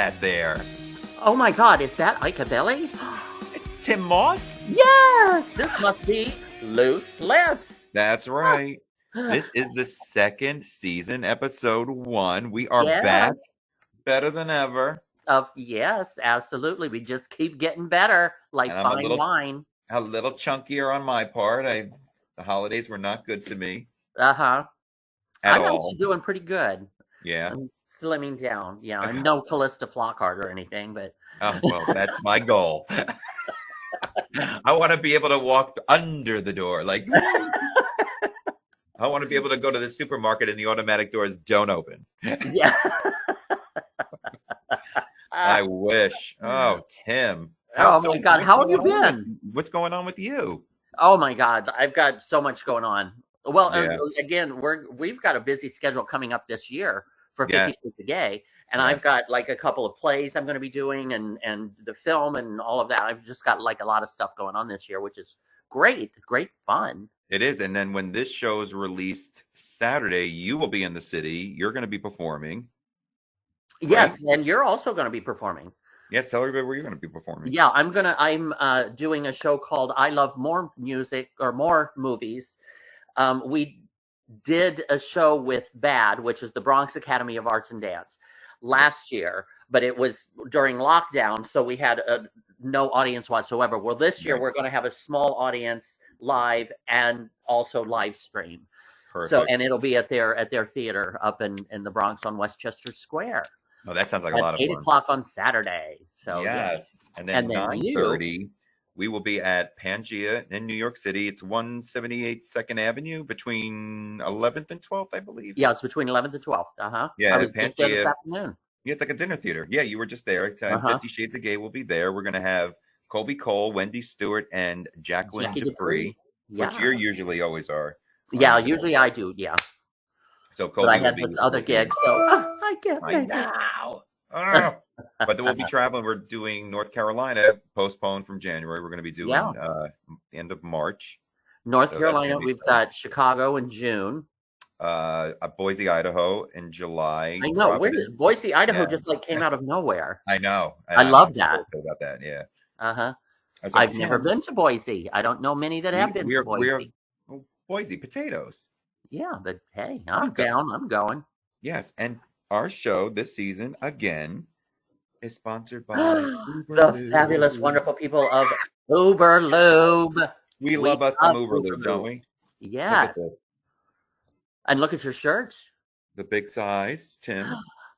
that there? Oh my God, is that Avelli? Tim Moss? Yes, this must be Loose Lips. That's right. This is the second season, episode 1. We are back better than ever. Yes, absolutely. We just keep getting better, like fine wine. A little chunkier on my part. The holidays were not good to me. I'm actually doing pretty good. Yeah. I'm slimming down. Yeah, I'm no Callista Flockhart or anything, but well, that's my goal. I want to be able to walk under the door, like I want to be able to go to the supermarket and the automatic doors don't open. Yeah. I wish. Oh, Tim. My God. How have you been? What's going on with you? Oh my God. I've got so much going on. Well, again, we've got a busy schedule coming up this year for 50 Shades of Gay. And I've got like a couple of plays I'm going to be doing and the film and all of that. I've just got like a lot of stuff going on this year, which is great fun. It is. And then when this show is released Saturday, you will be in the city. You're going to be performing. Yes, right? And you're also going to be performing. Yes, tell everybody where you're going to be performing. Yeah, I'm doing a show called I Love More Music or More Movies. We did a show with BAD, which is the Bronx Academy of Arts and Dance, last year, but it was during lockdown, so we had no audience whatsoever. Well, this year we're going to have a small audience live and also live stream. Perfect. So, and it'll be at their theater up in the Bronx on Westchester Square. Oh, that sounds like a lot of fun. 8 o'clock on Saturday. So yes. And then 9:30, we will be at Pangea in New York City. It's 178 2nd Avenue between 11th and 12th, I believe. Yeah, it's between 11th and 12th. Yeah, I was just there this afternoon. Yeah, it's like a dinner theater. Yeah, you were just there. 50 Shades of Gay will be there. We're going to have Colby Cole, Wendy Stewart, and Jacqueline Dupree, which you usually always are. Yeah, usually I do. Yeah. So Colby, but I had this other gig, so I can't make now. But then we'll be traveling. We're doing North Carolina, postponed from January. We're going to be doing end of March. North Carolina. We've got Chicago in June. Boise, Idaho in July. I know. Boise, Idaho just like came out of nowhere. I know. I love that. About that, yeah. Like, I've never been to Boise. I don't know many that have been to Boise. Boise potatoes. Yeah, but hey, I'm down. I'm going. Yes, and our show this season again is sponsored by the fabulous, wonderful people of Uber Lube. We love us some Uber Lube, don't we? Yes. And look at your shirt. The big size, Tim.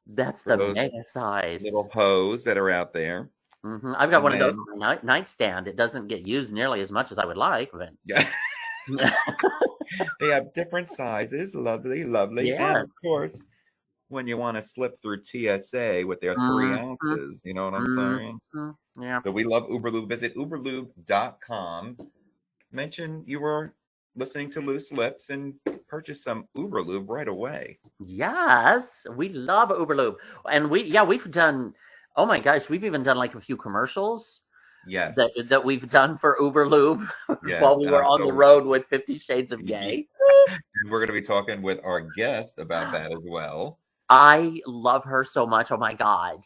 That's the mega size. Little hose that are out there. Mm-hmm. I've got one of those nightstand. It doesn't get used nearly as much as I would like, but yeah. They have different sizes. Lovely. Yes. And of course, when you want to slip through TSA with their 3 ounces, you know what I'm saying? Yeah. So we love Uber Lube. Visit uberlube.com. Mention you were listening to Loose Lips and purchase some Uber Lube right away. Yes, we love Uber Lube. And we've done, oh my gosh, we've even done like a few commercials. Yes. That we've done for Uber Lube while we were on the road with 50 Shades of Gay. And we're going to be talking with our guest about that as well. I love her so much. Oh my God.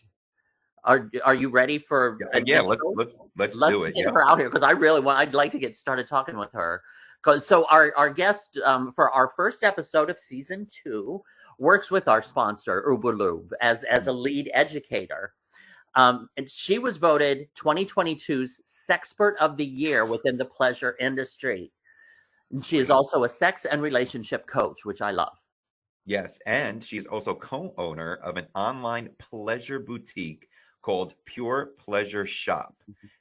Are you ready for let's do it. Get her out here because I'd like to get started talking with her. So our guest for our first episode of season 2 works with our sponsor, Uber Lube, as a lead educator. And she was voted 2022's Sexpert of the Year within the pleasure industry. And she is also a sex and relationship coach, which I love. Yes, and she's also co-owner of an online pleasure boutique called Pure Pleasure Shop.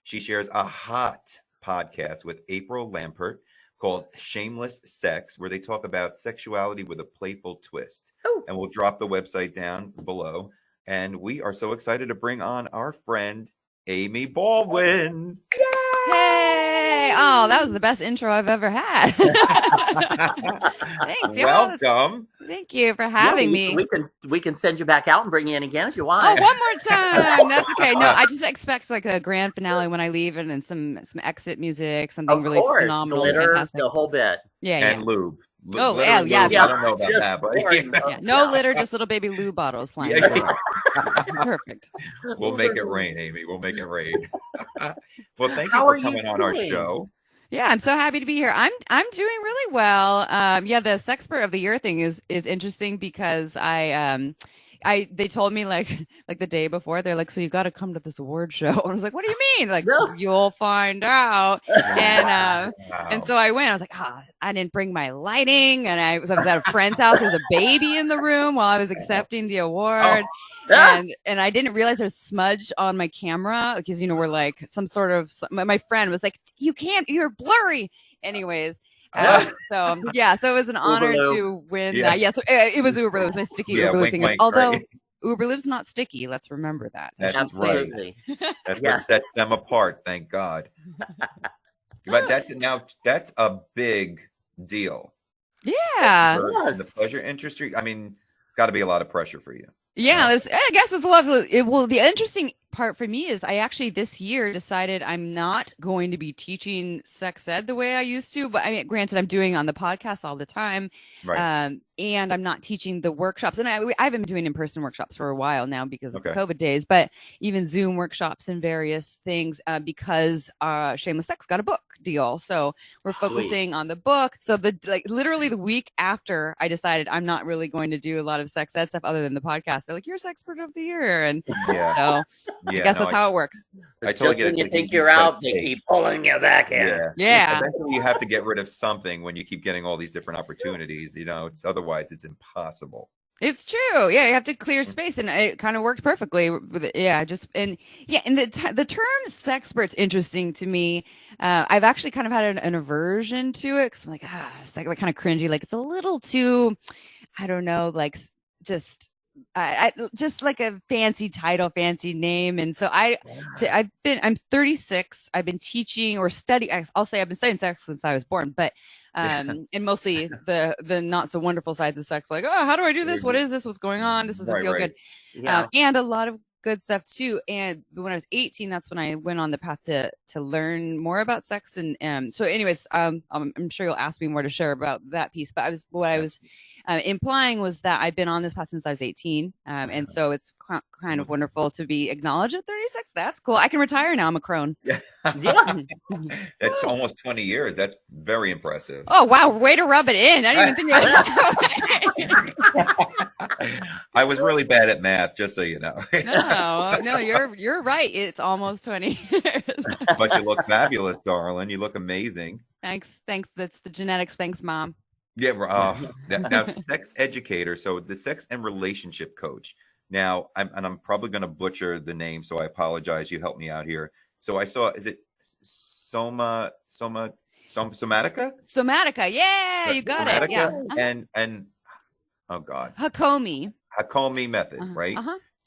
She shares a hot podcast with April Lampert called Shameless Sex, where they talk about sexuality with a playful twist. Oh. And we'll drop the website down below. And we are so excited to bring on our friend, Amy Baldwin. Yay! Hey! Oh, that was the best intro I've ever had. Thanks. Welcome. Thank you for having me. We can send you back out and bring you in again if you want. Oh, one more time. That's okay. No, I just expect like a grand finale when I leave and then some exit music, something really phenomenal. Glitter, the whole bit. Yeah. And lube. Literally yeah. lube. I don't know about Just that, but pouring milk. Yeah, no litter, just little baby lube bottles flying. Yeah. around. Perfect. We'll make it rain, Amy. We'll make it rain. Well, thank you How for are you coming on our doing? show. Yeah, I'm so happy to be here. I'm doing really well. Yeah, the Sexpert of the Year thing is interesting because they told me like the day before, they're like, so you got to come to this award show. And I was like, what do you mean? Like, No. you'll find out. And Wow. so I went. I was like, I didn't bring my lighting, and I was at a friend's house. There was a baby in the room while I was accepting the award. And I didn't realize there's smudge on my camera because we're like some sort of. My friend was like, "You can't. You're blurry." Anyways, so it was an honor to win that. Yeah, so it was Uber. It was my sticky Uber Loop fingers. Although Uber Loop's not sticky. Let's remember that. That's right. That's what sets them apart. Thank God. But that's a big deal. Yeah. In the pleasure industry, I mean, got to be a lot of pressure for you. Yeah, I guess it's a lot. The interesting part for me is I actually this year decided I'm not going to be teaching sex ed the way I used to. But I mean, granted, I'm doing on the podcast all the time, right? And I'm not teaching the workshops. And I haven't been doing in-person workshops for a while now because of the COVID days. But even Zoom workshops and various things because Shameless Sex got a book deal, so we're focusing on the book. So literally the week after I decided I'm not really going to do a lot of sex ed stuff other than the podcast. They're like, "You're Sexpert of the Year," and so I guess that's how it works. I totally Just get when it. you think you're out, they keep pulling you back in. Yeah. Eventually, you have to get rid of something when you keep getting all these different opportunities. It's otherwise it's impossible. It's true. Yeah, you have to clear space, and it kind of worked perfectly. And the term sexpert's interesting to me. I've actually kind of had an aversion to it because I'm like, it's like kind of cringy. Like it's a little too, I don't know, like just. Just like a fancy title, fancy name. And so I'm 36. I've been teaching or studying. I'll say I've been studying sex since I was born, but, and mostly the not so wonderful sides of sex, like, how do I do this? What is this? What's going on? This doesn't feel good. Yeah. And a lot of good stuff too. And when I was 18, that's when I went on the path to learn more about sex. And so anyways, I'm sure you'll ask me more to share about that piece, but what I was implying was that I've been on this path since I was 18. And so it's kind of wonderful to be acknowledged at 36. That's cool. I can retire now. I'm a crone. Yeah. That's almost 20 years. That's very impressive. Oh, wow. Way to rub it in. I didn't even think I was really bad at math, just so you know. No, you're right. It's almost 20 years. But you look fabulous, darling. You look amazing. Thanks. That's the genetics. Thanks, Mom. Yeah. Now, sex educator. So the sex and relationship coach. Now, I'm probably going to butcher the name, so I apologize. You help me out here. So I saw, is it Somatica? Somatica. Yeah, you got Somatica? it. Yeah. And oh God. Hakomi method, right?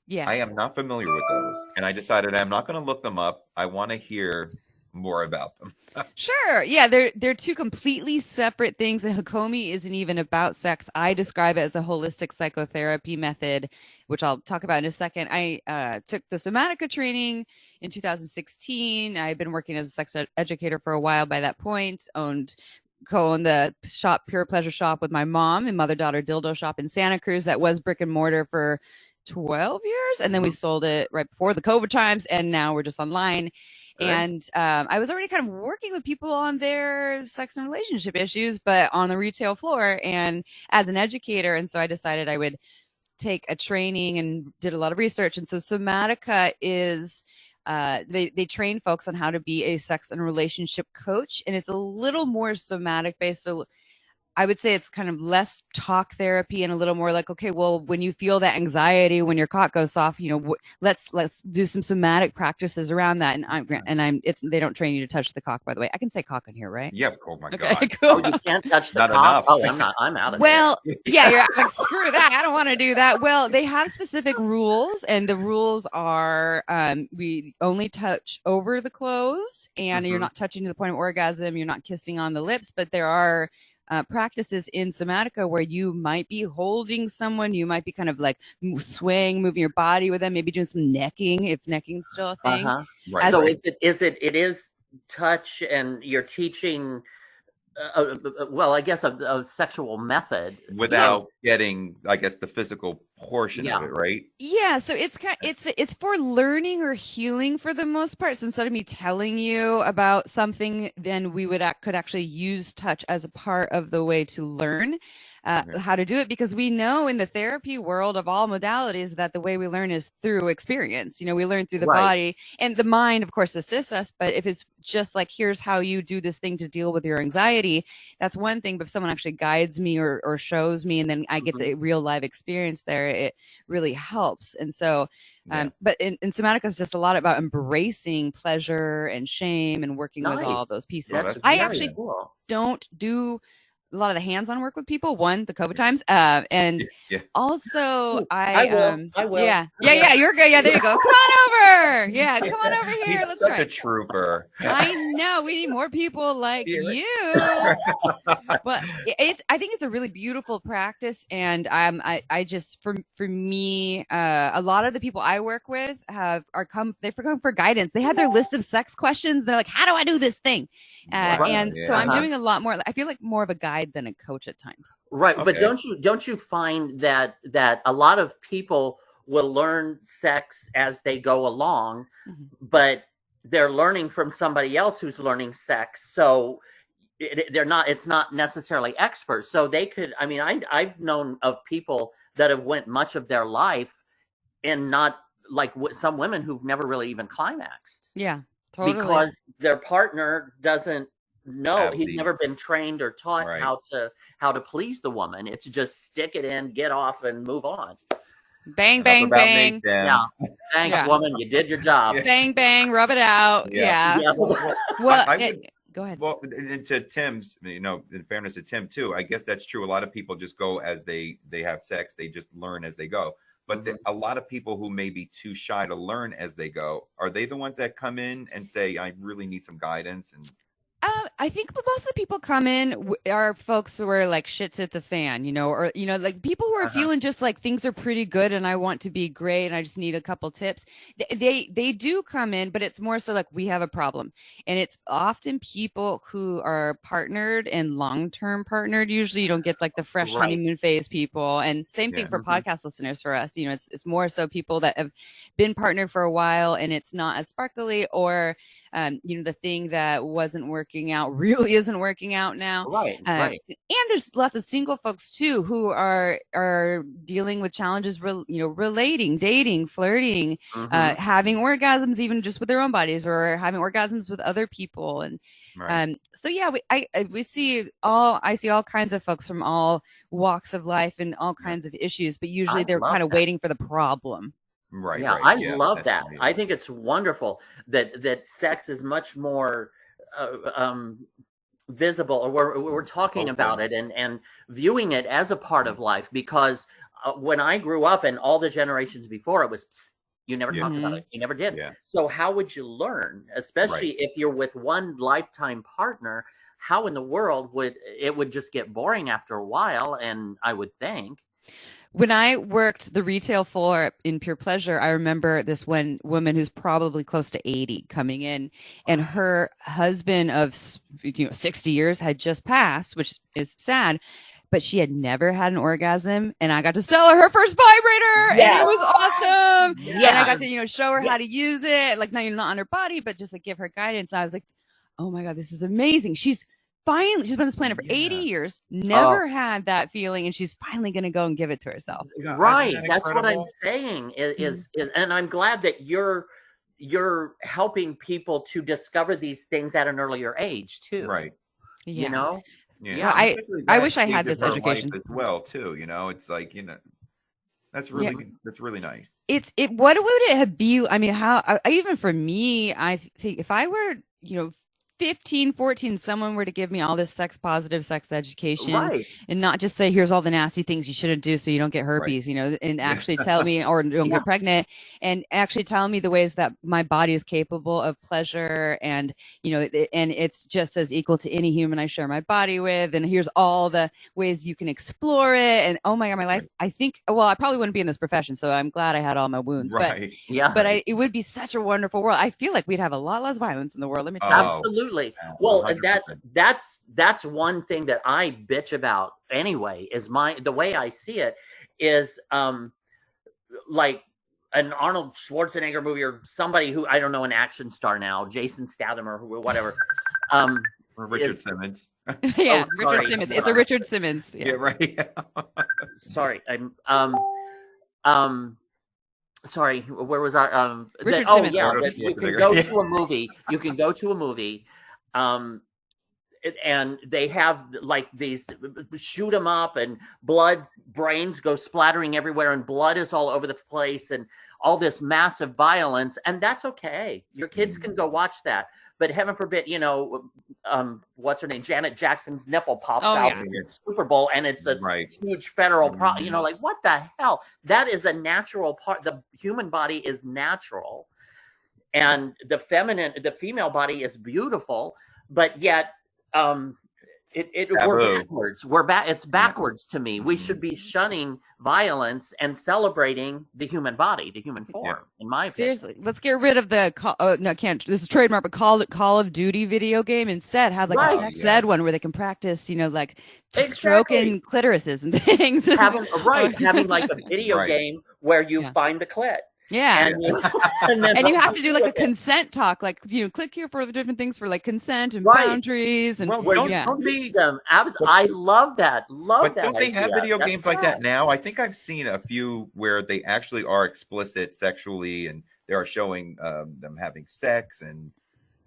Yeah. I am not familiar with those. And I decided I'm not going to look them up. I want to hear more about them. Sure. Yeah, they're two completely separate things, and Hakomi isn't even about sex. I describe it as a holistic psychotherapy method, which I'll talk about in a second. I took the Somatica training in 2016. I've been working as a sex educator for a while by that point, co-owned the shop, Pure Pleasure Shop, with my mom and mother-daughter dildo shop in Santa Cruz that was brick and mortar for 12 years. And then we sold it right before the COVID times, and now we're just online. And I was already kind of working with people on their sex and relationship issues, but on the retail floor and as an educator. And so I decided I would take a training and did a lot of research. And so Somatica is, they train folks on how to be a sex and relationship coach. And it's a little more somatic based. So I would say it's kind of less talk therapy and a little more like, okay, well, when you feel that anxiety, when your cock goes soft, let's do some somatic practices around that. And they don't train you to touch the cock, by the way. I can say cock in here, right? Yeah. Oh my God. Cool. Oh, you can't touch the Not cock. enough. I'm out of well, yeah, you're like, screw that. I don't want to do that. Well, they have specific rules, and the rules are we only touch over the clothes, and you're not touching to the point of orgasm. You're not kissing on the lips, but there are practices in Somatica where you might be holding someone, you might be kind of like moving your body with them, maybe doing some necking if necking's still a thing. Right. So it is touch, and you're teaching well, I guess a sexual method without getting, I guess, the physical portion of it, right? Yeah, so it's for learning or healing for the most part. So instead of me telling you about something, then we could actually use touch as a part of the way to learn how to do it, because we know in the therapy world of all modalities that the way we learn is through experience. We learn through the body, and the mind, of course, assists us. But if it's just like, here's how you do this thing to deal with your anxiety, that's one thing. But if someone actually guides me or shows me, and then I get the real live experience there, it really helps. And so, but in Somatica is just a lot about embracing pleasure and shame and working with all those pieces. I actually don't do a lot of the hands-on work with people. One, the COVID times, and also I will. Yeah, you're good. Yeah, there you go. Come on over. Yeah, come on over here. Let's try. A trooper. I know. We need more people like you. But I think it's a really beautiful practice, and I just for me, a lot of the people I work with they've come for guidance. They had their list of sex questions. They're like, how do I do this thing? And so I'm doing a lot more. I feel like more of a guide than a coach at times. Right. Okay. But don't you find that a lot of people will learn sex as they go along, but they're learning from somebody else who's learning sex. So it's not necessarily experts. So they could, I've known of people that have went much of their life and not like some women who've never really even climaxed. Yeah, totally. Because their partner doesn't know, he's never been trained or taught how to please the woman. It's just stick it in, get off, and move on. Bang, bang, bang. Yeah. Thanks, woman. You did your job. Bang, bang. Rub it out. Yeah. Well, go ahead. Well, to Tim's, in fairness to Tim too, I guess that's true. A lot of people just go as they have sex. They just learn as they go. But a lot of people who may be too shy to learn as they go, are they the ones that come in and say, I really need some guidance? And I think most of the people come in are folks who are like shit's hit the fan, or like people who are feeling just like things are pretty good and I want to be great and I just need a couple tips. They do come in, but it's more so like we have a problem, and it's often people who are partnered and long-term partnered. Usually, you don't get like the fresh honeymoon phase people, and same thing for podcast listeners. For us, it's more so people that have been partnered for a while and it's not as sparkly, or the thing that wasn't working out really isn't working out now. Right. And there's lots of single folks too who are dealing with challenges, relating, dating, flirting, having orgasms, even just with their own bodies, or having orgasms with other people. And so yeah, I see all kinds of folks from all walks of life and all kinds of issues, but usually they're kind of waiting for the problem. Right. Yeah, I love that. Amazing. I think it's wonderful that sex is much more visible, or we're talking about it and viewing it as a part of life. Because when I grew up and all the generations before, it was you never talked about it, you never did. Yeah. So how would you learn, especially if you're with one lifetime partner? How in the world would just get boring after a while? And I would think. When I worked the retail floor in Pure Pleasure, I remember this one woman who's probably close to 80 coming in, and her husband of 60 years had just passed, which is sad, but she had never had an orgasm, and I got to sell her first vibrator, and it was awesome. And I got to show her how to use it, like not on her body, but just like give her guidance. And I was like, oh my God, this is amazing. She's been on this planet for 80 years, never had that feeling, and she's finally going to go and give it to herself. Right. That's what I'm saying is, and I'm glad that you're helping people to discover these things at an earlier age too. Right. Yeah. I wish I had this education as well too. It's like, that's really nice. What would it be? I mean, how, even for me, I think if I were, 15, 14, someone were to give me all this sex positive sex education and not just say, here's all the nasty things you shouldn't do so you don't get herpes, and actually tell me, or don't get pregnant, and actually tell me the ways that my body is capable of pleasure, and, and it's just as equal to any human I share my body with, and here's all the ways you can explore it. And oh my God, my life, I think, well, I probably wouldn't be in this profession, so I'm glad I had all my wounds, but it would be such a wonderful world. I feel like we'd have a lot less violence in the world. Let me tell you. absolutely. Well, 100%. that's one thing that I bitch about anyway. Is the way I see it is like an Arnold Schwarzenegger movie or somebody who I don't know, an action star now, Jason Statham or whatever. Or Richard Simmons. Yeah, Oh, sorry. Richard Simmons. It's a Richard Simmons. Yeah, right. Sorry, I'm sorry. Where was I? Richard oh Simmons. yeah, Arnold that you can Schwarzenegger. go Yeah. to a movie. You can go to a movie, and they have like these shoot 'em up, and blood, brains go splattering everywhere, and blood is all over the place, and all this massive violence, and that's okay. Your kids can go watch that, but heaven forbid, you know, what's her name? Janet Jackson's nipple pops out in the Super Bowl, and it's a huge federal problem. You know, like what the hell? That is a natural part. The human body is natural, and the female body is beautiful, but yet, we're backwards. It's backwards to me. We should be shunning violence and celebrating the human body, the human form. In my opinion, seriously, let's get rid of the can't. This is trademark, but Call of Duty video game instead. Have like a sex ed one where they can practice, you know, like just stroking clitorises and things. having like a video game where you find the clit. Yeah, and you have to do like a consent talk, like, you know, click here for the different things for like consent and boundaries and don't them. I love that. But don't they have video games like that now? I think I've seen a few where they actually are explicit sexually, and they are showing them having sex and.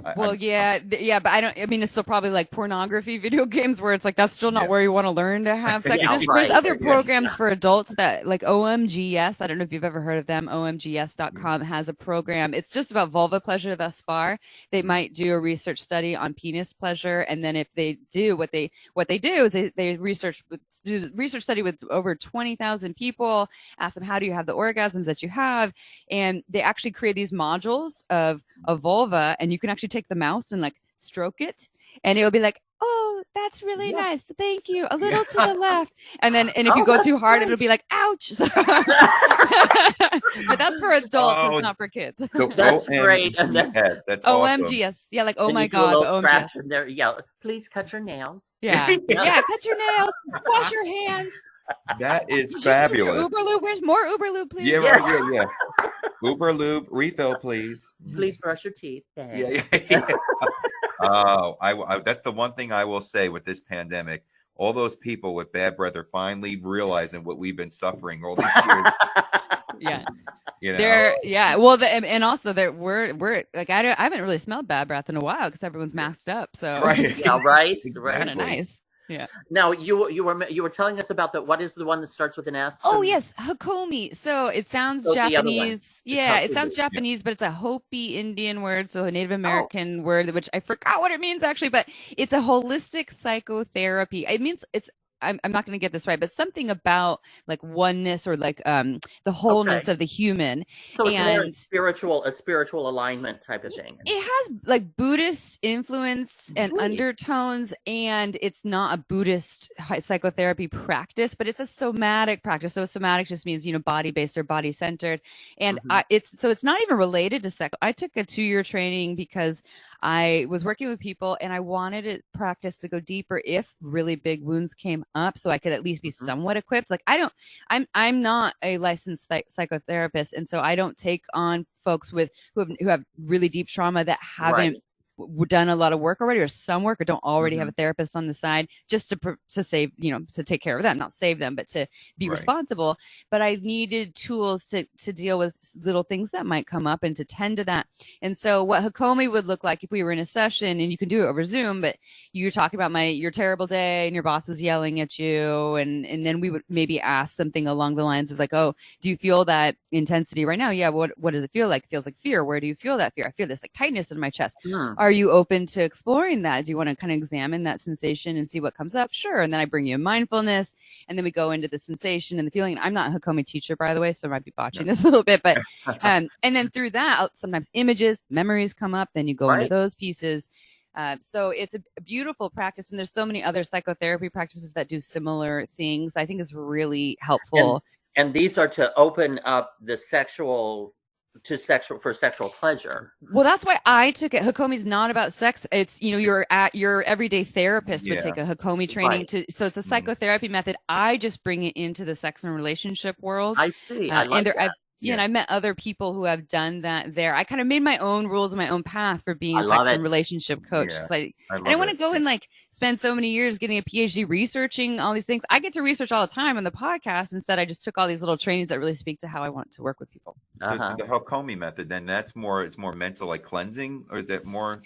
But I mean, it's still probably like pornography video games where it's like that's still not where you want to learn to have sex. There's other programs for adults that like OMGS. I don't know if you've ever heard of them. OMGS.com has a program. It's just about vulva pleasure thus far. They might do a research study on penis pleasure, and then if they do, what they do is they do research study with over 20,000 people. Ask them, how do you have the orgasms that you have, and they actually create these modules of a vulva, and you can actually take the mouse and like stroke it, and it'll be like, oh, that's really nice, thank you, a little to the left, and if you go too hard, it'll be like, ouch. But that's for adults. It's not for kids. That's great. And then that's awesome. OMGS, yeah, like, oh and my god, OMGS. In there, yeah, please cut your nails. Yeah. Cut your nails, wash your hands. That is fabulous. Uber Lube, where's more Uber Lube, please? Yeah. Uber Lube refill, please. Please brush your teeth. Yeah. Oh, I that's the one thing I will say with this pandemic. All those people with bad breath are finally realizing what we've been suffering all these years. Yeah. You know? Well, and also that we're like, I haven't really smelled bad breath in a while because everyone's masked up. So right. Kind of nice. Yeah. Now you were telling us about what is the one that starts with an S? Oh yes, Hakomi. So it sounds Japanese. Yeah, it sounds Japanese, but it's a Hopi Indian word, so a Native American word, which I forgot what it means actually, but it's a holistic psychotherapy. It means I'm not going to get this right, but something about like oneness or like the wholeness of the human. So it's more a spiritual alignment type of thing. It has like Buddhist influence and undertones, and it's not a Buddhist psychotherapy practice, but it's a somatic practice. So somatic just means, you know, body-based or body-centered. And it's not even related to sex. I took a 2-year training because I was working with people and I wanted to practice to go deeper if really big wounds came up, so I could at least be somewhat equipped. Like I'm not a licensed psychotherapist, and so I don't take on folks who have really deep trauma that haven't done a lot of work already, or some work, or don't already have a therapist on the side, just to save, you know, to take care of them, not save them, but to be responsible. But I needed tools to deal with little things that might come up and to tend to that. And so what Hakomi would look like if we were in a session, and you can do it over Zoom, but you're talking about your terrible day and your boss was yelling at you, and then we would maybe ask something along the lines of like, oh, do you feel that intensity right now? Yeah. What does it feel like? It feels like fear. Where do you feel that fear? I feel this like tightness in my chest. Are you open to exploring that? Do you want to kind of examine that sensation and see what comes up? Sure. And then I bring you mindfulness, and then we go into the sensation and the feeling. I'm not a Hakomi teacher, by the way, so I might be botching this a little bit, but and then through that, sometimes images, memories come up, then you go into those pieces. So it's a beautiful practice, and there's so many other psychotherapy practices that do similar things. I think is really helpful. And these are to open up the sexual to sexual pleasure. Well, that's why I took it. Hakomi's not about sex. It's, you're at your everyday therapist would take a Hakomi training so it's a psychotherapy method. I just bring it into the sex and relationship world. I see. I like that. And I met other people who have done that there. I kind of made my own rules and my own path for being a sex and relationship coach. Yeah. I don't want to go and spend so many years getting a PhD researching all these things. I get to research all the time on the podcast. Instead, I just took all these little trainings that really speak to how I want to work with people. So the Hakomi method, then it's more mental, cleansing, or is it more?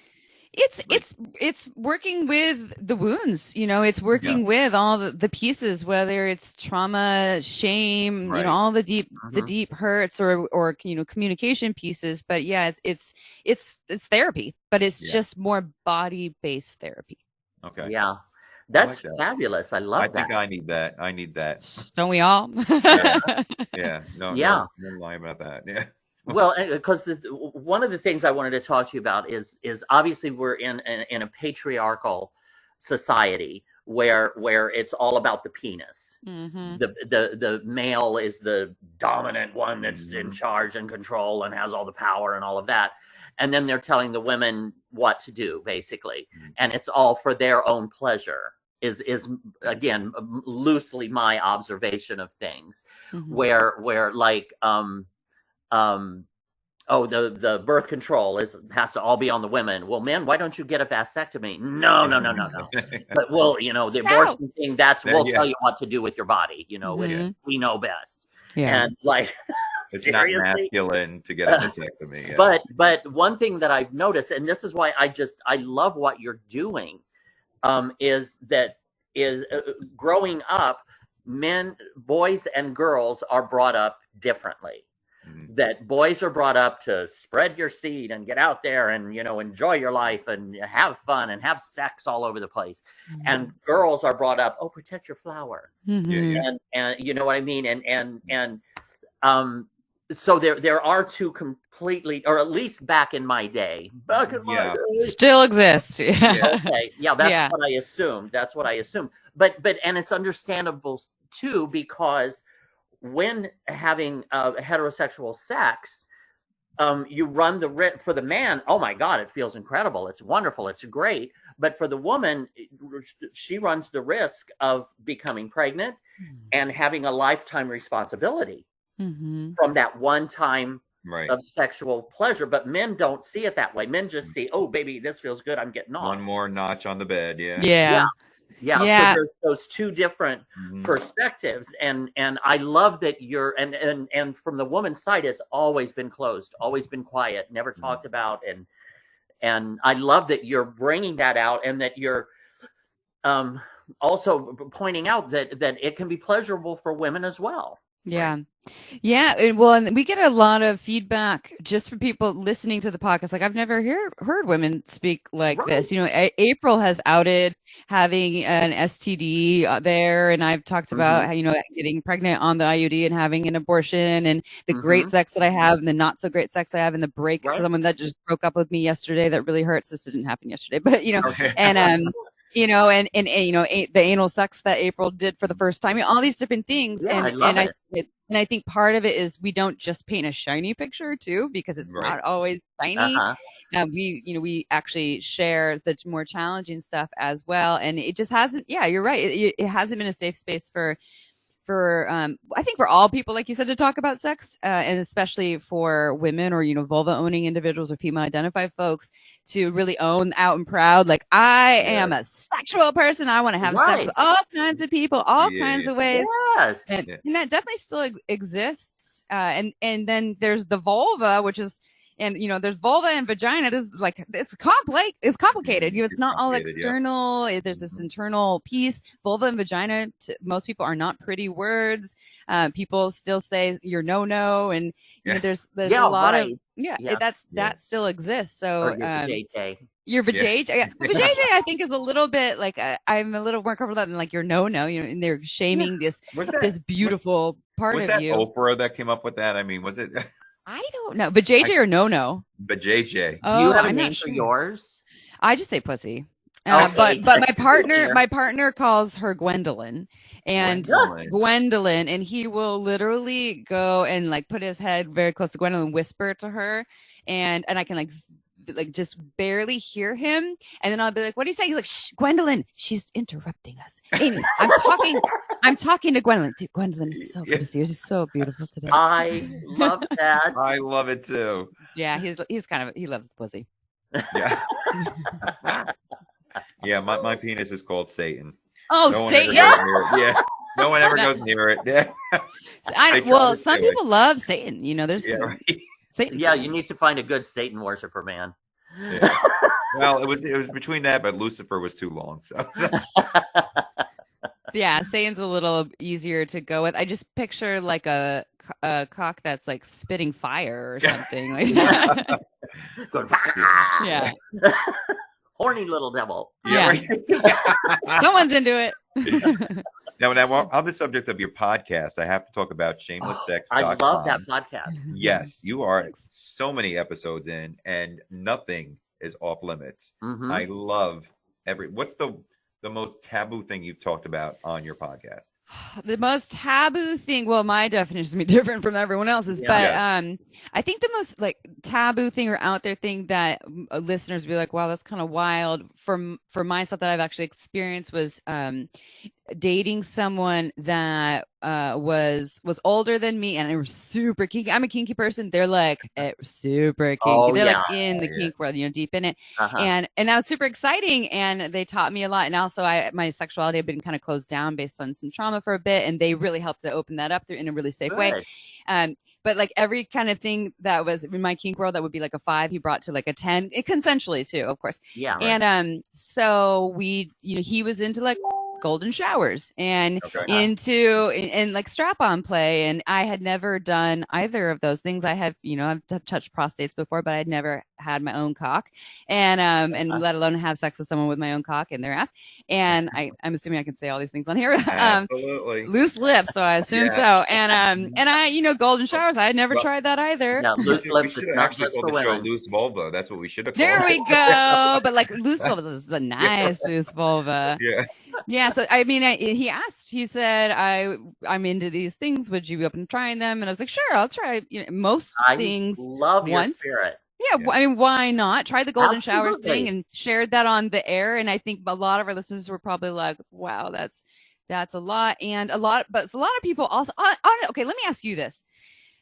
It's working with the wounds, it's working with all the pieces, whether it's trauma, shame, all the deep hurts or communication pieces. But it's therapy, but it's just more body-based therapy. Okay. Yeah. That's fabulous. I love that. I think I need that. Don't we all? Yeah. No lie about that. Yeah. Well, because one of the things I wanted to talk to you about is obviously we're in a patriarchal society where it's all about the penis. Mm-hmm. The male is the dominant one that's in charge and control and has all the power and all of that. And then they're telling the women what to do, basically. Mm-hmm. And it's all for their own pleasure. Is again loosely my observation of things. Mm-hmm. where the birth control has to all be on the women. Well, men, why don't you get a vasectomy? No. But the abortion thing, we'll tell you what to do with your body. We know best. Yeah. And it's seriously? Not masculine to get a vasectomy. Yeah. But one thing that I've noticed, and this is why I love what you're doing, is growing up, boys and girls are brought up differently. Mm-hmm. That boys are brought up to spread your seed and get out there and enjoy your life and have fun and have sex all over the place. Mm-hmm. And girls are brought up, protect your flower. Mm-hmm. And you know what I mean? And so there are two completely, or at least back in my day, still exist. Yeah. Okay. Yeah, that's what I assumed. But and it's understandable too, because when having heterosexual sex, you run the risk for the man. Oh my God, it feels incredible. It's wonderful. It's great. But for the woman, she runs the risk of becoming pregnant and having a lifetime responsibility from that one time of sexual pleasure. But men don't see it that way. Men just see, oh baby, this feels good. I'm getting off. One more notch on the bed. Yeah. So there's those two different perspectives, and I love that you're and from the woman's side, it's always been closed, always been quiet, never talked about, and I love that you're bringing that out, and that you're also pointing out that it can be pleasurable for women as well. Yeah. Yeah. Well, and we get a lot of feedback just from people listening to the podcast. I've never heard women speak like this. April has outed having an STD there. And I've talked about, getting pregnant on the IUD and having an abortion and the great sex that I have and the not so great sex I have and the break. Someone that just broke up with me yesterday that really hurts. This didn't happen yesterday, but and, the anal sex that April did for the first time, all these different things. And I think part of it is we don't just paint a shiny picture too, because it's not always shiny. We actually share the more challenging stuff as well. And it just hasn't, you're right. It hasn't been a safe space for I think for all people, like you said, to talk about sex, and especially for women or, vulva owning individuals or female identified folks to really own out and proud. Like, I am a sexual person. I want to have sex with all kinds of people, all kinds of ways. Yes. And that definitely still exists. And then there's the vulva, which is, and there's vulva and vagina. It's complicated. It's not all external. There's this internal piece. Vulva and vagina, most people are not pretty words. People still say you're no, and there's a lot of that still exists. So your vajayjay. Yeah. Vajayjay, I think, is a little bit I'm a little more comfortable than you're no, and they're shaming this beautiful part of you. Was that Oprah that came up with that? I mean, was it? I don't know. But JJ or no? But JJ. Do you have a name for yours? I just say pussy. Okay. But my partner calls her Gwendolyn, and Gwendolyn, and he will literally go and like put his head very close to Gwendolyn, whisper to her, and I can like just barely hear him, and then I'll be like, "What are you saying?" He's like, "Shh, Gwendolyn, she's interrupting us." Amy, I'm talking to Gwendolyn. Dude, Gwendolyn is so good to see her. She's so beautiful today. I love that. I love it too. Yeah, he's kind of he loves the pussy. Yeah. Yeah, my penis is called Satan. Oh, No one Satan! ever goes near it. Yeah, no one ever goes near it. Yeah. Well, some people love Satan. You know, there's right. Satan. Yeah, you need to find a good Satan worshiper, man. Yeah. Well, it was between that, but Lucifer was too long. So yeah, Satan's a little easier to go with. I just picture like a cock that's like spitting fire or something. Like yeah. Horny little devil. Yeah. Right. Someone's into it. Now, on the subject of your podcast, I have to talk about ShamelessSexPodcast. I love that podcast. Yes, you are so many episodes in, and nothing is off limits. Mm-hmm. I love what's the most taboo thing you've talked about on your podcast? The most taboo thing, well, my definition is going to be different from everyone else's, but I think the most like taboo thing or out there thing that listeners be like, wow, that's kind of wild for myself that I've actually experienced was dating someone that was older than me, and I was super kinky. I'm a kinky person. They're like super kinky. They're like in the kink world, you know, deep in it. And that was super exciting, and they taught me a lot. And also my sexuality had been kind of closed down based on some trauma for a bit, and they really helped to open that up in a really safe way. But like every kind of thing that was in my kink world that would be like a 5, he brought to like a 10, consensually too, of course. Yeah. Right. And so we, you know, he was into like golden showers and into and like strap-on play, and I had never done either of those things. I have, you know, I've touched prostates before, but I'd never had my own cock, and let alone have sex with someone with my own cock in their ass. And I'm assuming I can say all these things on here. Absolutely. Loose lips, so I assume so. And I, you know, golden showers, I had never tried that either. No, loose lips. We should actually call the show Loose Vulva. That's what we should have called. There we go. But like loose vulva is a nice loose vulva. Yeah. Yeah, so I mean, he said, I'm into these things. Would you be open to trying them? And I was like, sure, I'll try. You know, most things. Love your spirit. Yeah, I mean, why not try the golden showers thing? And shared that on the air. And I think a lot of our listeners were probably like, wow, that's a lot, but a lot of people also. Okay, let me ask you this.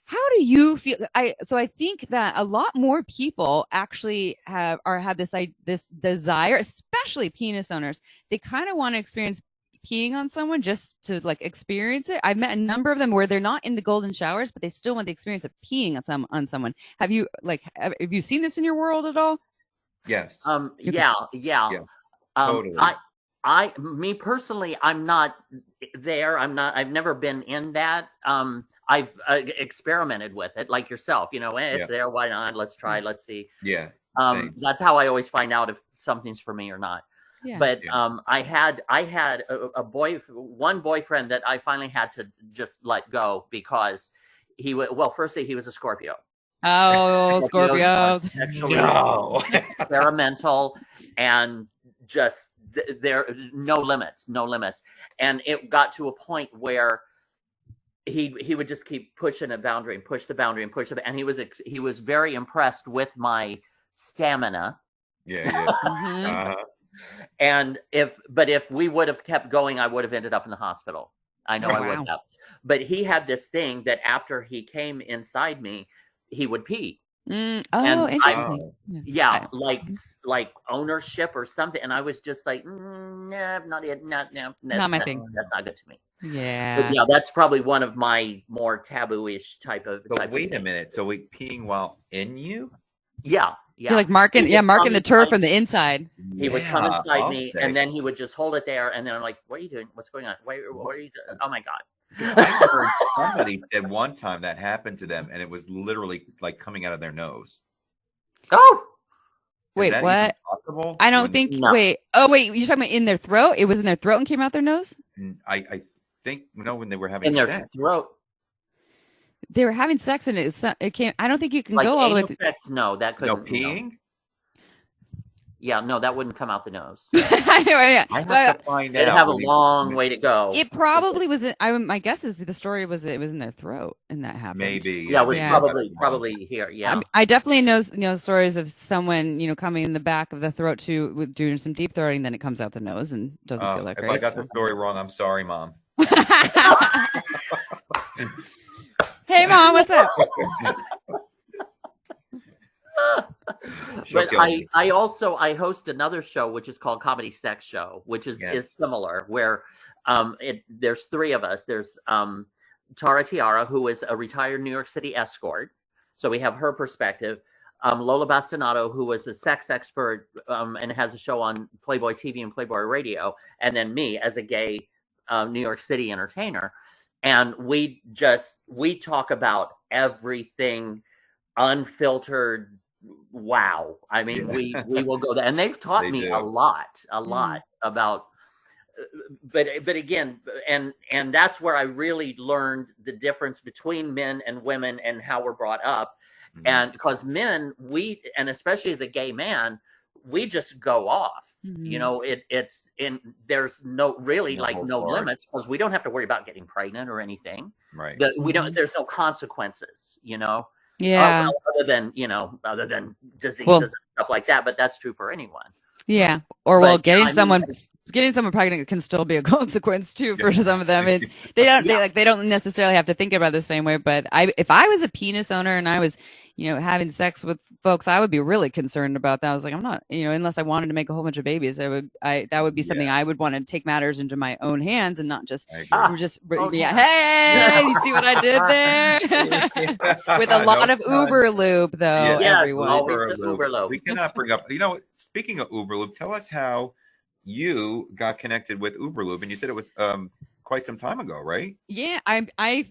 How do you feel? So I think that a lot more people actually have this desire, especially penis owners. They kind of want to experience peeing on someone just to like experience it. I've met a number of them where they're not into golden showers, but they still want the experience of peeing on someone. Have you seen this in your world at all? Yes. Yeah. Totally. Me personally, I'm not there. I've never been in that. I've experimented with it, like yourself. You know, it's there. Why not? Let's try. Let's see. Yeah. That's how I always find out if something's for me or not. Yeah. But I had one boyfriend that I finally had to just let go because firstly he was a Scorpio. Oh, Scorpios! Sexually experimental and just there no limits, and it got to a point where he would just keep pushing a boundary and push the boundary and push it, and he was very impressed with my stamina. Yeah. And if we would have kept going, I would have ended up in the hospital. I know I would have. But he had this thing that after he came inside me, he would pee. Interesting. Like ownership or something. And I was just like, nah, not my thing. That's not good to me. Yeah. But yeah, that's probably one of my more taboo-ish type of. But wait a minute. So peeing while in you? Yeah. Yeah. You're like marking the turf from the inside. He would come inside me, and then he would just hold it there, and then I'm like, "What are you doing? What's going on? What are you doing? Oh my god!" I heard somebody said one time that happened to them, and it was literally like coming out of their nose. Oh, wait, what? I don't think. No. Wait, you're talking about in their throat? It was in their throat and came out their nose. I think when they were having in sex. Their throat. They were having sex and it came. I don't think you can go all the way to sex. No, that couldn't. No peeing. Yeah, no, that wouldn't come out the nose. Yeah. I have to find out. It'd have a long way to go. It probably was. My guess is the story was it was in their throat, and that happened. Maybe. Yeah, it was probably here. Yeah, I definitely know stories of someone coming in the back of the throat with doing some deep throating, then it comes out the nose and doesn't feel that great. If I got the story wrong, I'm sorry, Mom. Hey, Mom, what's up? But I host another show which is called Comedy Sex Show, which is similar, where there's three of us. There's Tara Tiara, who is a retired New York City escort, so we have her perspective. Lola Bastonado, who was a sex expert and has a show on Playboy TV and Playboy Radio, and then me as a gay New York City entertainer. And we talk about everything unfiltered. Wow. I mean, we will go there, and they've taught me a lot about, but again, and that's where I really learned the difference between men and women and how we're brought up. Mm-hmm. And because men, and especially as a gay man, we just go off. Mm-hmm. There's no limits, because we don't have to worry about getting pregnant or anything. Right. There's no consequences, Yeah. Other than diseases and stuff like that, but that's true for anyone. Yeah. Or getting someone pregnant can still be a consequence too for some of them. They don't necessarily have to think about it the same way. But if I was a penis owner and I was, having sex with folks, I would be really concerned about that. I was like, I'm not, unless I wanted to make a whole bunch of babies, that would be something I would want to take matters into my own hands and not just, Hey, you see what I did there? With a lot of Uber Lube, though. Yes, everyone. always the Uber Lube. We cannot bring up, speaking of Uber Lube, tell us how you got connected with Uber Lube, and you said it was quite some time ago, right? Yeah, I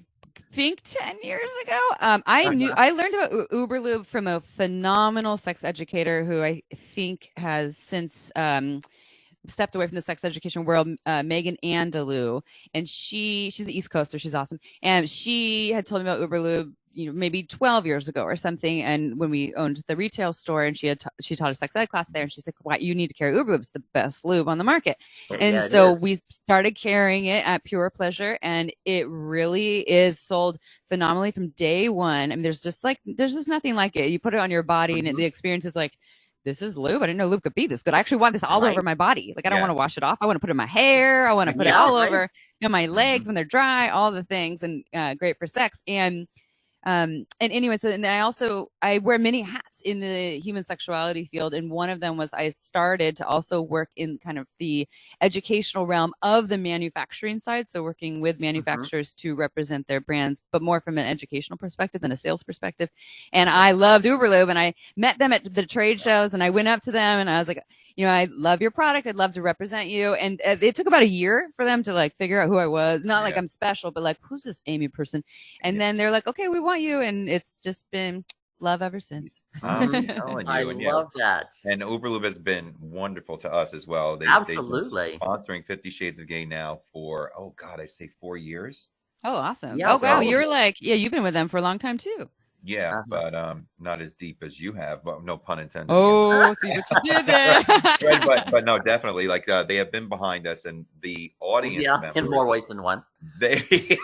think 10 years ago. I learned about Uber Lube from a phenomenal sex educator who I think has since stepped away from the sex education world, Megan Andalou, and she's an East Coaster. She's awesome, and she had told me about Uber Lube, maybe 12 years ago or something. And when we owned the retail store, and she taught a sex ed class there, and she's like, "Why you need to carry Uber Lube? It's the best lube on the market." And so we started carrying it at Pure Pleasure, and it really is sold phenomenally from day one. I mean, there's just nothing like it. You put it on your body, and the experience is like, this is lube. I didn't know lube could be this good. I actually want this all over my body. Like, I don't want to wash it off. I want to put it in my hair. I want to put it all over, my legs when they're dry, all the things, and great for sex. And anyway, and I wear many hats in the human sexuality field. And one of them was I started to also work in kind of the educational realm of the manufacturing side. So working with manufacturers to represent their brands, but more from an educational perspective than a sales perspective. And I loved Uber Lube, and I met them at the trade shows, and I went up to them and I was like, I love your product. I'd love to represent you. And it took about a year for them to figure out who I was. Not like I'm special, but who's this Amy person? And then they're like, okay, we want you. And it's just been love ever since. I'm telling you. I love that. And Uber Lube has been wonderful to us as well. Absolutely. They've been sponsoring 50 Shades of Gay now for, 4 years. Oh, awesome. Yeah, wow. You're you've been with them for a long time too. Yeah, but not as deep as you have, but no pun intended. Oh, see what you did there. Right, but no, definitely. They have been behind us, and the audience members, in more ways than one. The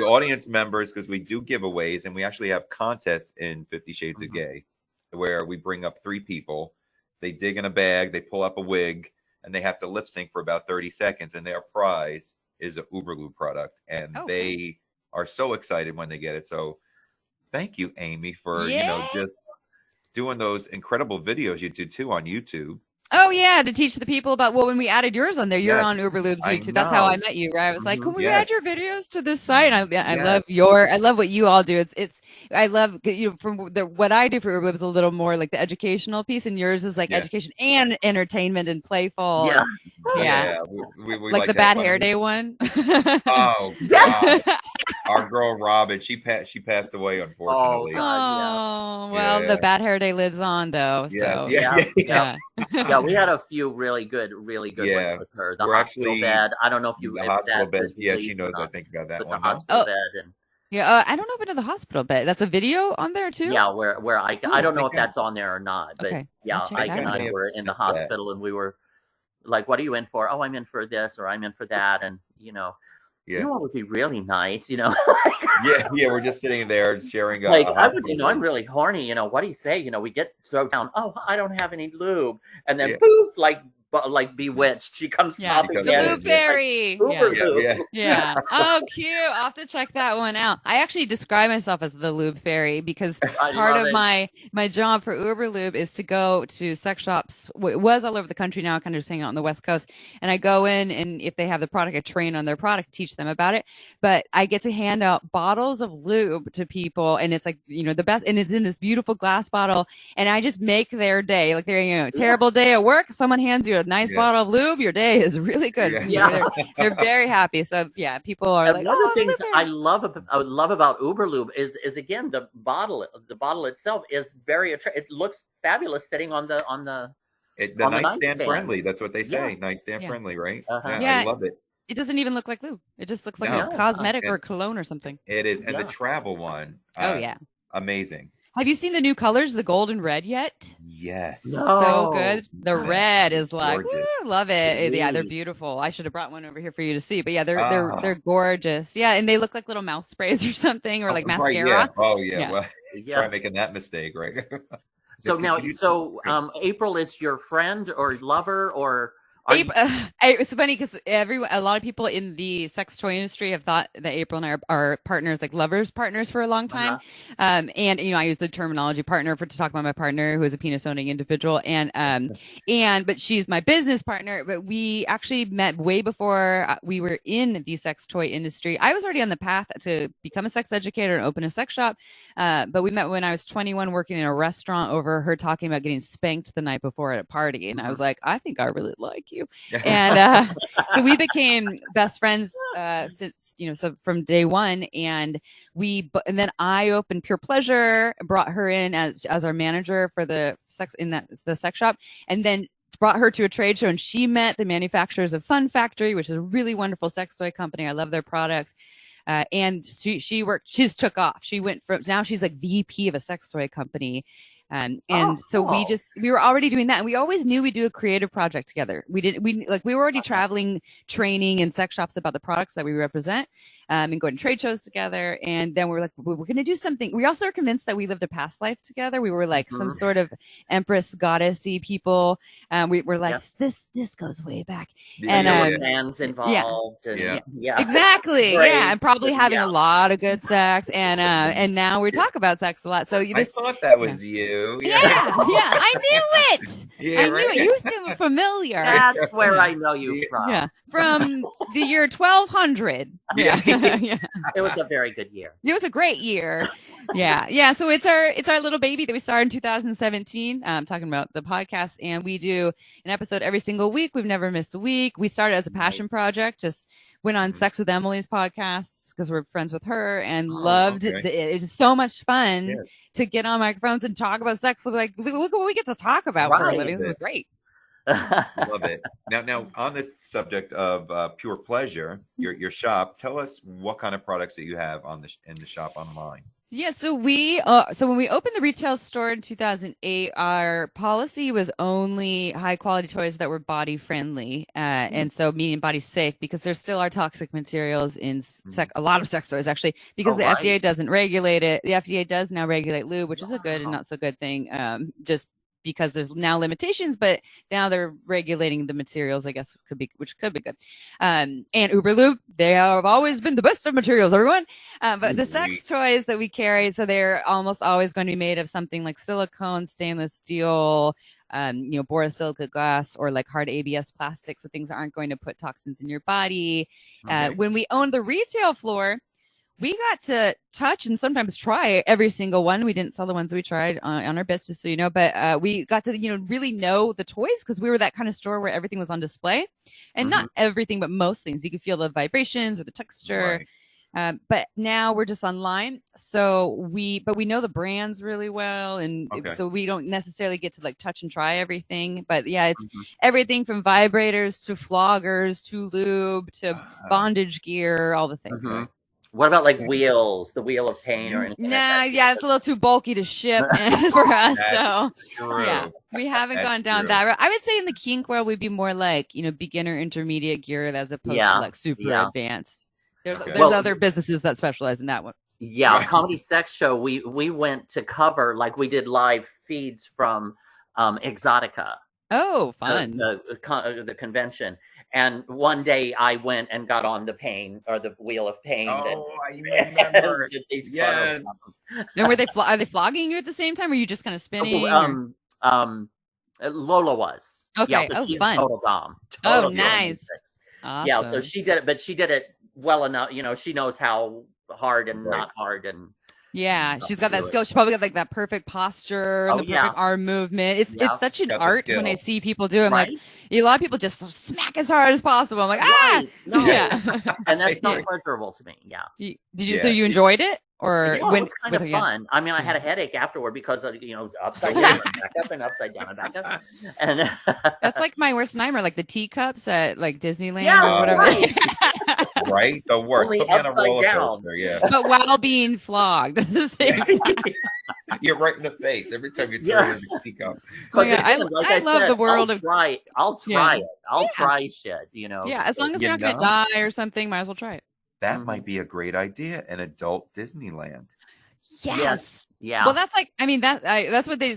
audience members, because we do giveaways, and we actually have contests in 50 Shades of Gay, where we bring up 3 people, they dig in a bag, they pull up a wig, and they have to lip sync for about 30 seconds, and their prize is a Uber Lube product, and they are so excited when they get it. So thank you, Amy, for just doing those incredible videos you did too on YouTube. Oh yeah, to teach the people about when we added yours on there. You're on Uber Lube's YouTube. That's how I met you. Right? I was like, can we add your videos to this site? And I love what you all do. I love from what I do for Uber Lube is a little more like the educational piece, and yours is education and entertainment and playful. Yeah. We like the bad hair day one. Oh God. Our girl Robin, she passed away, unfortunately. The bad hair day lives on though. So. Yeah, we had a few really good ones with her. The hospital bed. I don't know if you. The hospital bed. Yeah, she knows. I think about that one. The hospital bed Yeah, I don't know if it's in the hospital, but that's a video on there too. Yeah, where I don't know if that's on there or not, but Okay, yeah, I'll check Ike that and out. I were in the hospital, and we were like, "What are you in for?" "Oh, I'm in for this," or "I'm in for that," and you know what would be really nice, yeah, we're just sitting there sharing. Like I would, I'm really horny. What do you say? We get thrown down. "Oh, I don't have any lube," and then poof, like Bewitched, she comes popping in. The Lube Fairy. Lube. Yeah. Oh, cute. I'll have to check that one out. I actually describe myself as the Lube Fairy because part of my job for Uber Lube is to go to sex shops. It was all over the country. Now I kind of just hang out on the West Coast, and I go in, and if they have the product, I train on their product, teach them about it. But I get to hand out bottles of lube to people, and it's like the best, and it's in this beautiful glass bottle, and I just make their day. Like they're terrible day at work, someone hands you a nice bottle of lube, your day is really good. They're very happy. So people are like, one of the things I love about Uber Lube is again the bottle itself is very attractive. It looks fabulous sitting on the nightstand friendly. That's what they say. Nightstand friendly, right? I love it. It doesn't even look like lube. It just looks like a cosmetic or cologne or something. It is. And the travel one. Amazing. Have you seen the new colors, the gold and red yet? Yes. So good. The red is like, woo, love it. Yeah, they're beautiful. I should have brought one over here for you to see. But yeah, they're gorgeous. Yeah, and they look like little mouth sprays or something, or like mascara. Right, oh yeah. Well, try making that mistake, right? So April is your friend or lover or? It's funny because a lot of people in the sex toy industry have thought that April and I are partners, like lovers partners, for a long time. And I use the terminology partner to talk about my partner, who is a penis owning individual, but she's my business partner. But we actually met way before we were in the sex toy industry. I was already on the path to become a sex educator and open a sex shop, but we met when I was 21, working in a restaurant, over her talking about getting spanked the night before at a party, and I was like, I think I really like you. And so we became best friends since so from day one, and then I opened Pure Pleasure, brought her in as our manager for the sex shop, and then brought her to a trade show, and she met the manufacturers of Fun Factory, which is a really wonderful sex toy company. I love their products. And she just took off. She went now she's like VP of a sex toy company. So we were already doing that, and we always knew we'd do a creative project together. We were already traveling, training in sex shops about the products that we represent, and going to trade shows together. And then we're like, we're going to do something. We also are convinced that we lived a past life together. We were like some sort of empress goddessy people. We were like, this goes way back. And fans involved. Exactly. Great. Yeah, and probably having a lot of good sex. And now we talk about sex a lot. So I thought that was you. Yeah, I knew it. I knew it. You seem familiar. That's where I know you from. Yeah, from the year 1200. Yeah. It was a very good year. It was a great year. Yeah. So it's our little baby that we started in 2017. Talking about the podcast, and we do an episode every single week. We've never missed a week. We started as a passion project. Just went on Sex with Emily's podcast because we're friends with her, and loved it. It's just so much fun to get on microphones and talk about sex. Like, look what we get to talk about for a living. This is great. Love it. Now on the subject of Pure Pleasure, your shop, tell us what kind of products that you have in the shop online. Yeah, so when we opened the retail store in 2008, our policy was only high quality toys that were body friendly, and so meaning body safe, because there still are toxic materials in a lot of sex toys, actually, because the FDA doesn't regulate it. The FDA does now regulate lube, which is a good and not so good thing, just because there's now limitations, but now they're regulating the materials, I guess, which could be good. And Uber Lube, they have always been the best of materials, everyone. But the sex toys that we carry, so they're almost always going to be made of something like silicone, stainless steel, borosilicate glass, or like hard ABS plastic, so things that aren't going to put toxins in your body. When we owned the retail floor, we got to touch and sometimes try every single one. We didn't sell the ones that we tried on our best, just so you know, but we got to, really know the toys, because we were that kind of store where everything was on display, and not everything, but most things. You could feel the vibrations or the texture. But now we're just online. So we know the brands really well. And so we don't necessarily get to like touch and try everything, but it's everything from vibrators to floggers to lube to bondage gear, all the things. Right? What about like wheels, the wheel of pain or anything? Nah, yeah, it's a little too bulky to ship for us. So True. yeah, we haven't That's gone down true. that route. I would say in the kink world, we'd be more like, beginner, intermediate geared as opposed to like super advanced. There's other businesses that specialize in that one. Yeah, Comedy Sex Show. We went to cover, like we did live feeds from Exotica. Oh, fun. The convention. And one day I went and got on the pain or the wheel of pain. Oh, I remember. Yes. And were are they flogging you at the same time, or are you just kind of spinning? Lola was. Okay. Yeah, she's fun. Total dom. Oh, nice. Awesome. Yeah, so she did it, but she did it well enough. She knows how hard and not hard and. Yeah, she's got that skill. She probably got like that perfect posture and the perfect arm movement. It's such an art when I see people do it. I'm like, a lot of people just smack as hard as possible. I'm like, no. Yeah. And that's not pleasurable to me. Yeah. Did you say you enjoyed it? Or it was kind of fun. I mean, I had a headache afterward because of, upside down and back up and upside down and back up. And that's like my worst nightmare, like the teacups at like Disneyland or whatever. Right? The worst. Only put me on a roller down. coaster, yeah. But while being flogged. You're right in the face every time you turn the teacup. I love the world I'll try it. I'll try shit, Yeah, as long as you're not going to die or something, might as well try it. That might be a great idea, an adult Disneyland. Yes. Yeah. Well, that's like, that's what they,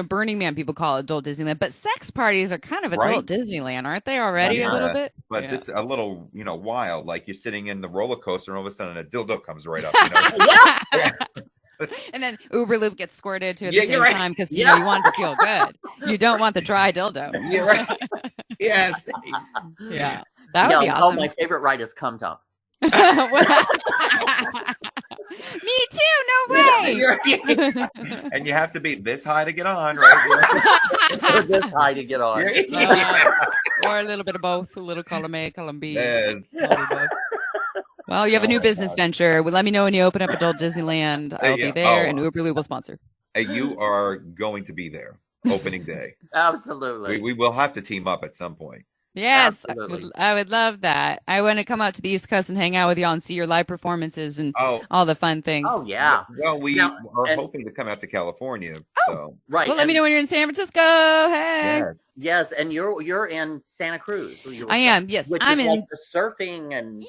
Burning Man people call adult Disneyland. But sex parties are kind of adult Disneyland, aren't they already a little bit? But this a little, wild. Like you're sitting in the roller coaster and all of a sudden a dildo comes right up. Yeah. And then Uber Lube gets squirted to at the same time because you want it to feel good. You don't want the dry dildo. Yeah, right. Yes. Yeah. That would be awesome. Oh, my favorite ride is Cum Tum. Me too. No way. And you have to be this high to get on, right? This high to get on. Or a little bit of both. A little column A, column B. Yes. Well, you have a new business venture. Well, let me know when you open up adult Disneyland. I'll be there, and Uber Lube will sponsor. You are going to be there opening day. Absolutely. We will have to team up at some point. Yes, I would love that. I want to come out to the East Coast and hang out with y'all and see your live performances and all the fun things. Oh, yeah. Well, we are hoping to come out to California. So. Right. Well, let me know when you're in San Francisco. Hey. Yes, and you're in Santa Cruz. I am. Yes, which I'm is in like the surfing and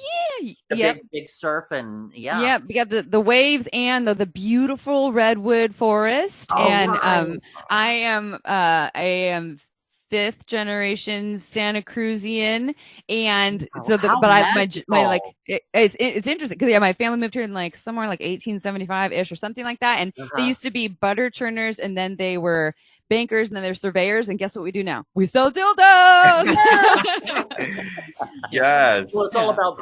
big surf and yeah. We got the waves and the beautiful redwood forest, and I am fifth generation Santa Cruzian, and it's interesting because my family moved here in like somewhere like 1875-ish or something like that, and they used to be butter churners, and then they were bankers, and then they're surveyors, and guess what we do now? We sell dildos. Yes. Well, it's all about.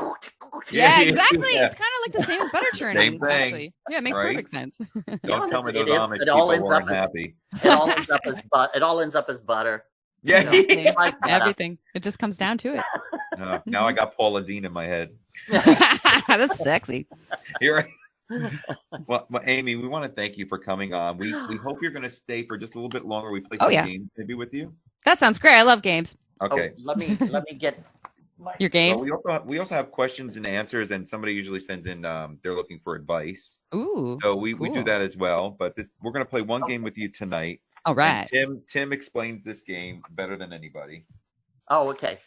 Yeah, exactly. It's kind of like the same as butter churning. Same thing. Actually. Yeah, it makes perfect sense. Don't tell me those Amish people weren't happy. It all ends up as butter. Yeah, everything. It just comes down to it. Now I got Paula Deen in my head. That's sexy. You're right. Well, Amy, we want to thank you for coming on. We hope you're going to stay for just a little bit longer. We play some games maybe with you. That sounds great. I love games. Okay. Let me get your games. Well, we also have questions and answers, and somebody usually sends in they're looking for advice. Ooh. So we do that as well. But we're going to play one game with you tonight. All right. And Tim explains this game better than anybody. Oh, okay.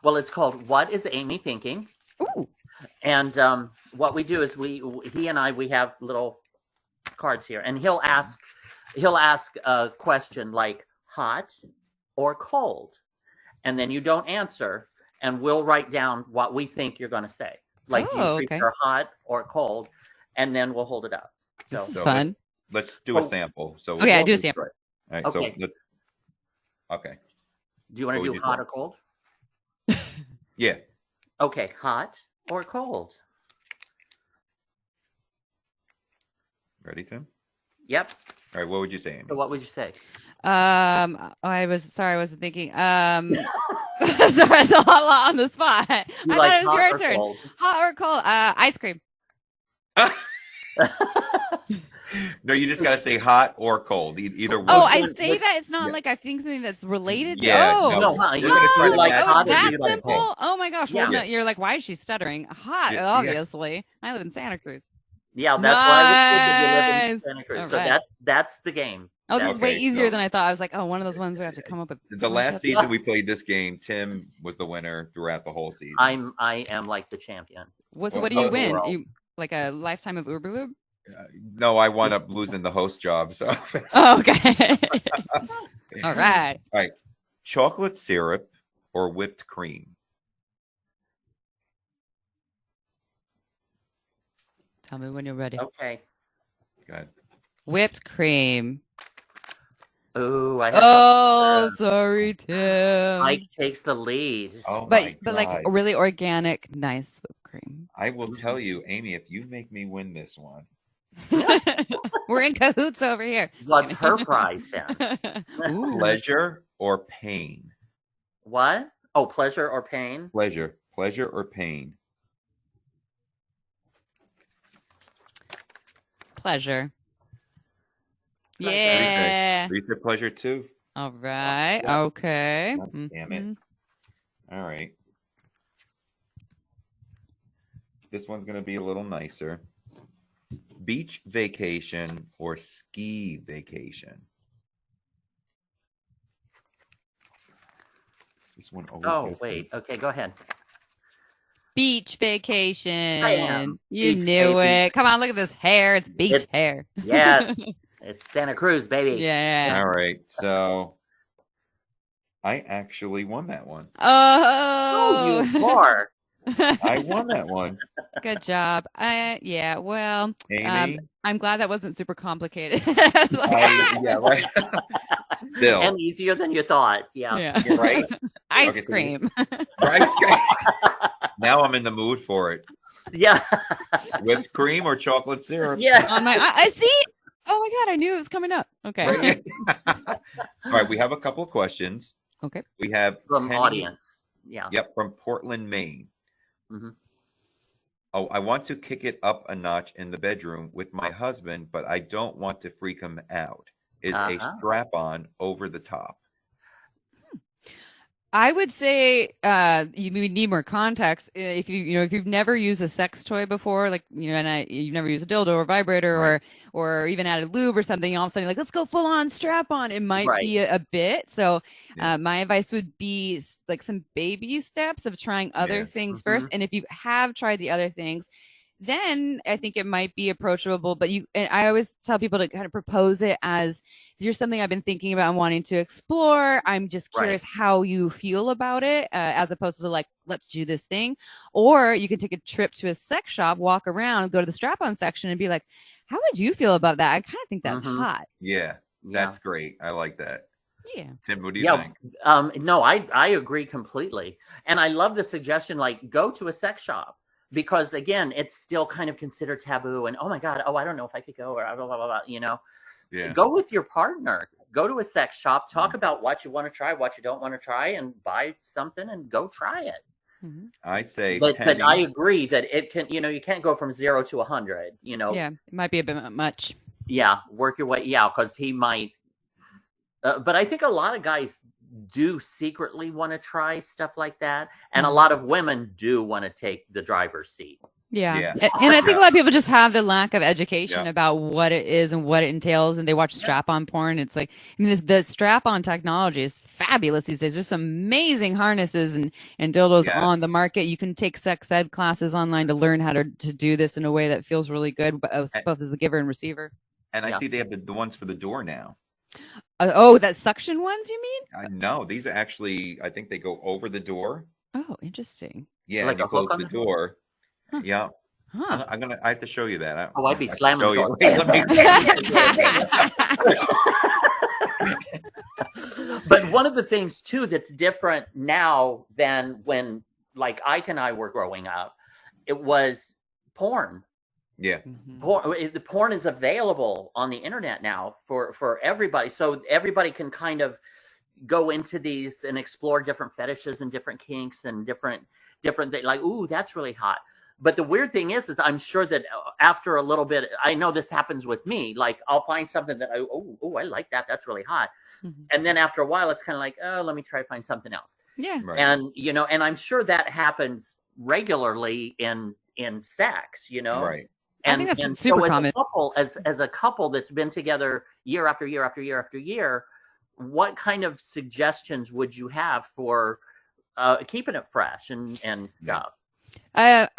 Well, it's called What is Amy Thinking? Ooh. And what we do is he and I have little cards here, and he'll ask a question like hot or cold, and then you don't answer, and we'll write down what we think you're going to say. Like, do you prefer hot or cold? And then we'll hold it up. This is fun. Let's do a sample. So I do a sample. All right, okay. Okay. Do you want to do hot or cold? Yeah. Okay, hot or cold? Ready, Tim? Yep. All right, what would you say, Amy? So what would you say? I wasn't thinking. Sorry, it's a lot on the spot. I thought it was your turn. Cold? Hot or cold? Ice cream. No, you just got to say hot or cold. Either one. Oh, Which I one- say which- that it's not Yeah. like I think something that's related to. Yeah, Oh, no, No, huh, we're you- gonna try you to like match oh, hot what or that you you like like. simple. Oh my gosh. Well, Yeah. no, you're like, why is she stuttering? Hot, Yeah. obviously. I live in Santa Cruz. Yeah, that's why I was thinking you live in Nice. Santa Cruz. All So right. that's the game. Oh, this is way Okay, easier so- than I thought. I was like, oh, one of those ones we have to come up with. The last concepts. season we played this game, Tim was the winner throughout the whole season. I am like the champion. So what do you Oh, win? well. You like a lifetime of Uber Lube? No, I wound up losing the host job. So, Oh, okay. All right. chocolate syrup or whipped cream? Tell me when you're ready. Okay. Go ahead. Whipped cream. Ooh, I have Oh, sorry, Tim. Mike takes the lead. Oh but my but like God. really organic, nice whipped cream. I will tell you, Amy, if you make me win this one, We're in cahoots over here. What's her prize then? Ooh. pleasure or pain? What? Oh, pleasure or pain? Pleasure or pain? Pleasure. Pleasure. Yeah. You said pleasure too? All right. Yeah. Okay. God damn it. Mhm. All right. This one's going to be a little nicer. Beach vacation or ski vacation? This one always Oh, gets wait. Okay, go ahead. Beach vacation. I am. You Beach, knew baby. it. Come on, look at this hair. It's beach It's- hair. Yes. It's Santa Cruz, baby. Yeah. All right. So I actually won that one. Oh, you are. I won that one. Good job. Yeah, well, Amy. I'm glad that wasn't super complicated. Yeah, right. Still. And easier than you thought. Yeah. Yeah. You're right. Ice Okay, so cream. Ice cream. Now I'm in the mood for it. Yeah. Whipped cream or chocolate syrup? Yeah. On my, I see. Oh my god, I knew it was coming up. Okay. Right? All right, we have a couple of questions. Okay. We have From Penny- audience. Yeah. Yep, from Portland, Maine. Mhm. Oh, I want to kick it up a notch in the bedroom with my husband, but I don't want to freak him out. Is a Uh-huh. strap-on over the top? I would say you need more context. If you've never used a sex toy before, like you've never used a dildo or vibrator Right. or even added lube or something, all of a sudden you're like, let's go full on strap on. It might Right. be a bit. So Yeah. my advice would be like some baby steps of trying other Yeah. things Mhm. first. And if you have tried the other things, then I think it might be approachable. But and I always tell people to kind of propose it as here's something I've been thinking about and wanting to explore. I'm just Right. curious how you feel about it, as opposed to like, let's do this thing. Or you can take a trip to a sex shop, walk around, go to the strap-on section, and be like, how would you feel about that? I kind of think that's Mhm. hot. Yeah, that's great. I like that. Yeah. Tim, what do you Yeah. think? No, I agree completely. And I love the suggestion, like, go to a sex shop. Because again, it's still kind of considered taboo, and oh my god, I don't know if I could go, or blah blah blah, blah, Yeah. Go with your partner. Go to a sex shop. Talk about what you want to try, what you don't want to try, and buy something and go try it. Mhm. I say But Penny. I agree that it can. You can't go from 0 to 100. Yeah. It might be a bit much. Yeah, work your way. Yeah, because he might. But I think a lot of guys do secretly want to try stuff like that, and a Mhm. lot of women do want to take the driver's seat. Yeah. Yeah. And I think a lot of people just have the lack of education Yeah. about what it is and what it entails. And they watch strap-on porn. It's like, I mean, the strap-on technology is fabulous these days. There's some amazing harnesses and dildos Yes. on the market. You can take sex ed classes online to learn how to do this in a way that feels really good, both as the giver and receiver. And I Yeah. see they have the ones for the door now. That suction ones, you mean? I know these are actually. I think they go over the door. Oh, interesting. Yeah, Like and you a hook close on the the door? door. Huh. Yeah, Huh. I have to show you that. Oh, I'd be I can slamming show the you. door. Wait, let me. But one of the things too that's different now than when like Ike and I were growing up, it was porn. Yeah, Mhm. The porn is available on the internet now for everybody, so everybody can kind of go into these and explore different fetishes and different kinks and different things. Like, ooh, that's really hot. But the weird thing is I'm sure that after a little bit, I know this happens with me. Like I'll find something that I like that. That's really hot. Mm-hmm. And then after a while, it's kind of like, oh, let me try to find something else. Yeah. Right. And, and I'm sure that happens regularly in sex, Right. And, I think that's and super so common. As a couple that's been together year after year after year after year, what kind of suggestions would you have for keeping it fresh and stuff?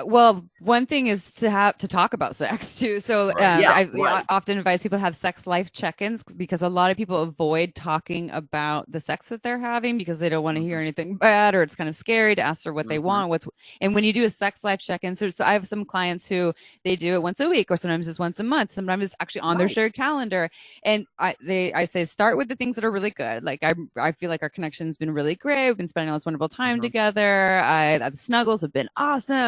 Well, one thing is to talk about sex too. So I often advise people to have sex life check-ins because a lot of people avoid talking about the sex that they're having because they don't want to hear anything bad, or it's kind of scary to ask for what they want. And when you do a sex life check-in, so I have some clients who they do it once a week, or sometimes it's once a month, sometimes it's actually on their shared calendar. And I say start with the things that are really good. Like I feel like our connection's been really great. We've been spending all this wonderful time together. The snuggles have been awesome.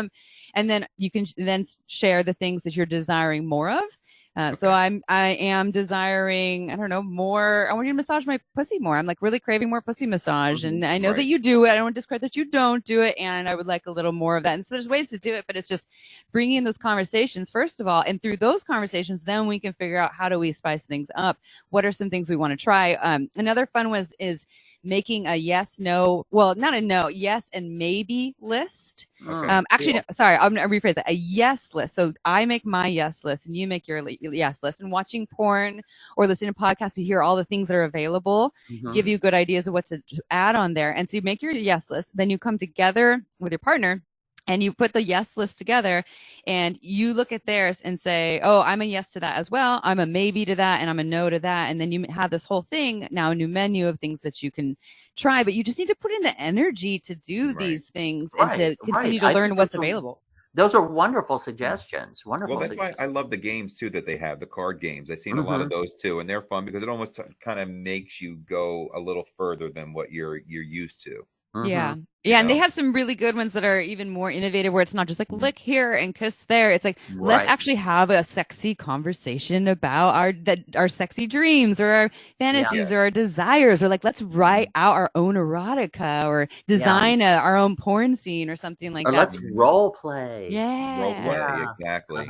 And then you can then share the things that you're desiring more of. So I am desiring, I don't know, more. I want you to massage my pussy more. I'm like really craving more pussy massage. And I know that you do it. I don't want to discredit that you don't do it. And I would like a little more of that. And so there's ways to do it, but it's just bringing in those conversations, first of all. And through those conversations, then we can figure out how do we spice things up? What are some things we want to try? Another fun is making a yes, no, well, not a no, yes and maybe list. Actually, no, sorry, I'm going to rephrase that. A yes list. So I make my yes list and you make your yes list. And watching porn or listening to podcasts to hear all the things that are available, give you good ideas of what to add on there. And so you make your yes list. Then you come together with your partner and you put the yes list together and you look at theirs and say, oh, I'm a yes to that as well. I'm a maybe to that. And I'm a no to that. And then you have this whole thing, now a new menu of things that you can try, but you just need to put in the energy to do these things and to continue to learn what's available. Those are wonderful suggestions. Wonderful. Well, that's why I love the games too that they have, the card games. I've seen a lot of those too, and they're fun because it almost kind of makes you go a little further than what you're used to. Yeah. And they have some really good ones that are even more innovative where it's not just like lick here and kiss there. It's like, let's actually have a sexy conversation about our sexy dreams or our fantasies or our desires, or like, let's write out our own erotica or design our own porn scene or something like that. Let's role play. Yeah. Role play, exactly.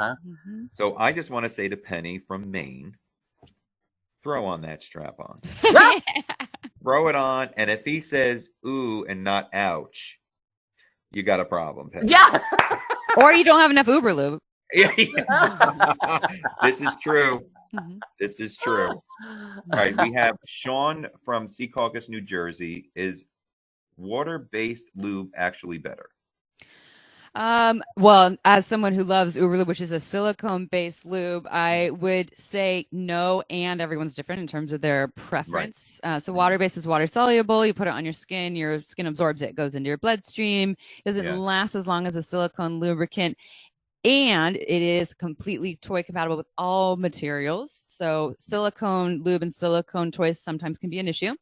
So I just want to say to Penny from Maine, throw on that strap on. Throw it on, and if he says ooh and not ouch, you got a problem, Penny. Yeah. Or you don't have enough Uber lube. This is true. This is true. All right, we have Sean from Secaucus, New Jersey. Is water-based lube actually better? Well, as someone who loves Uber Lube, which is a silicone-based lube, I would say no, and everyone's different in terms of their preference. So water-based is water-soluble. You put it on your skin absorbs it, goes into your bloodstream. It doesn't last as long as a silicone lubricant. And it is completely toy compatible with all materials. So silicone lube and silicone toys sometimes can be an issue.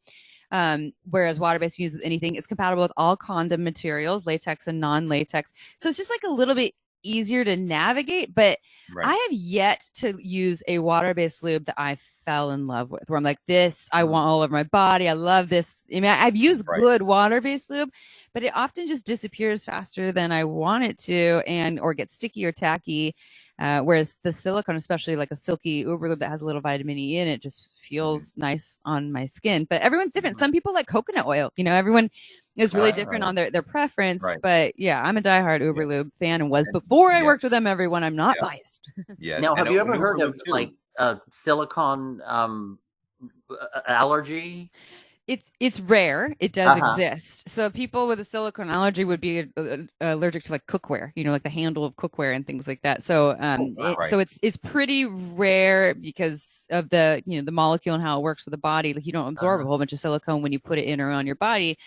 Whereas water-based you use with anything, it's compatible with all condom materials, latex and non-latex. So it's just like a little bit easier to navigate, but I have yet to use a water-based lube that I fell in love with, where I'm like, this, I want all over my body. I love this. I mean, I've used good water-based lube, but it often just disappears faster than I want it to, or gets sticky or tacky. Whereas the silicone, especially like a silky Uber lube that has a little vitamin E in it, just feels nice on my skin. But everyone's different. Some people like coconut oil. Everyone is really different on their preference. But yeah, I'm a diehard Uber lube fan and was before I worked with them. Everyone, I'm not biased. Now, have you ever heard of like silicone allergy? It's rare. It does exist. So people with a silicone allergy would be allergic to like cookware, like the handle of cookware and things like that. So so it's pretty rare because of the the molecule and how it works with the body. Like you don't absorb a whole bunch of silicone when you put it in or on your body.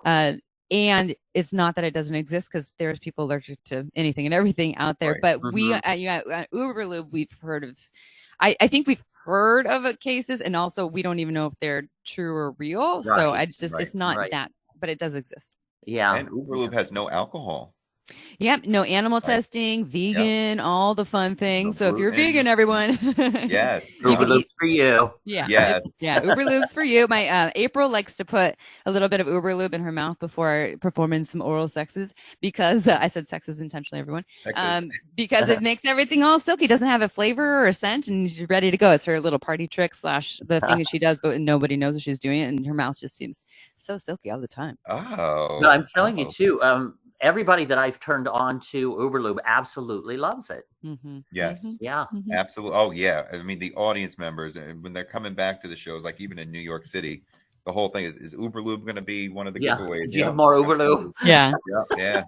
And it's not that it doesn't exist because there's people allergic to anything and everything out there. But we at Uber Lube, we've heard of. I think we've heard of cases, and also we don't even know if they're true or real. So it's not that, but it does exist. Yeah, and Uber Lube has no alcohol. Yep. No animal testing, vegan, all the fun things. So if you're And- vegan, everyone, Yes. you Uber can eat. Loops for you. Yeah. Yes. Yeah. Uber Lubes for you. My April likes to put a little bit of Uber Lube in her mouth before performing some oral sexes because I said sexes intentionally, everyone. Because it makes everything all silky. Doesn't have a flavor or a scent, and she's ready to go. It's her little party trick / the thing that she does, but nobody knows that she's doing it, and her mouth just seems so silky all the time. Oh. But I'm telling you too. Everybody that I've turned on to Uber Lube absolutely loves it. Mm-hmm. Yes. Mm-hmm. Yeah. Mm-hmm. Absolutely. Oh, yeah. I mean, the audience members, when they're coming back to the shows, like even in New York City, the whole thing is Uber Lube going to be one of the giveaways? Do you have more Uber Lube? Yeah. Yeah.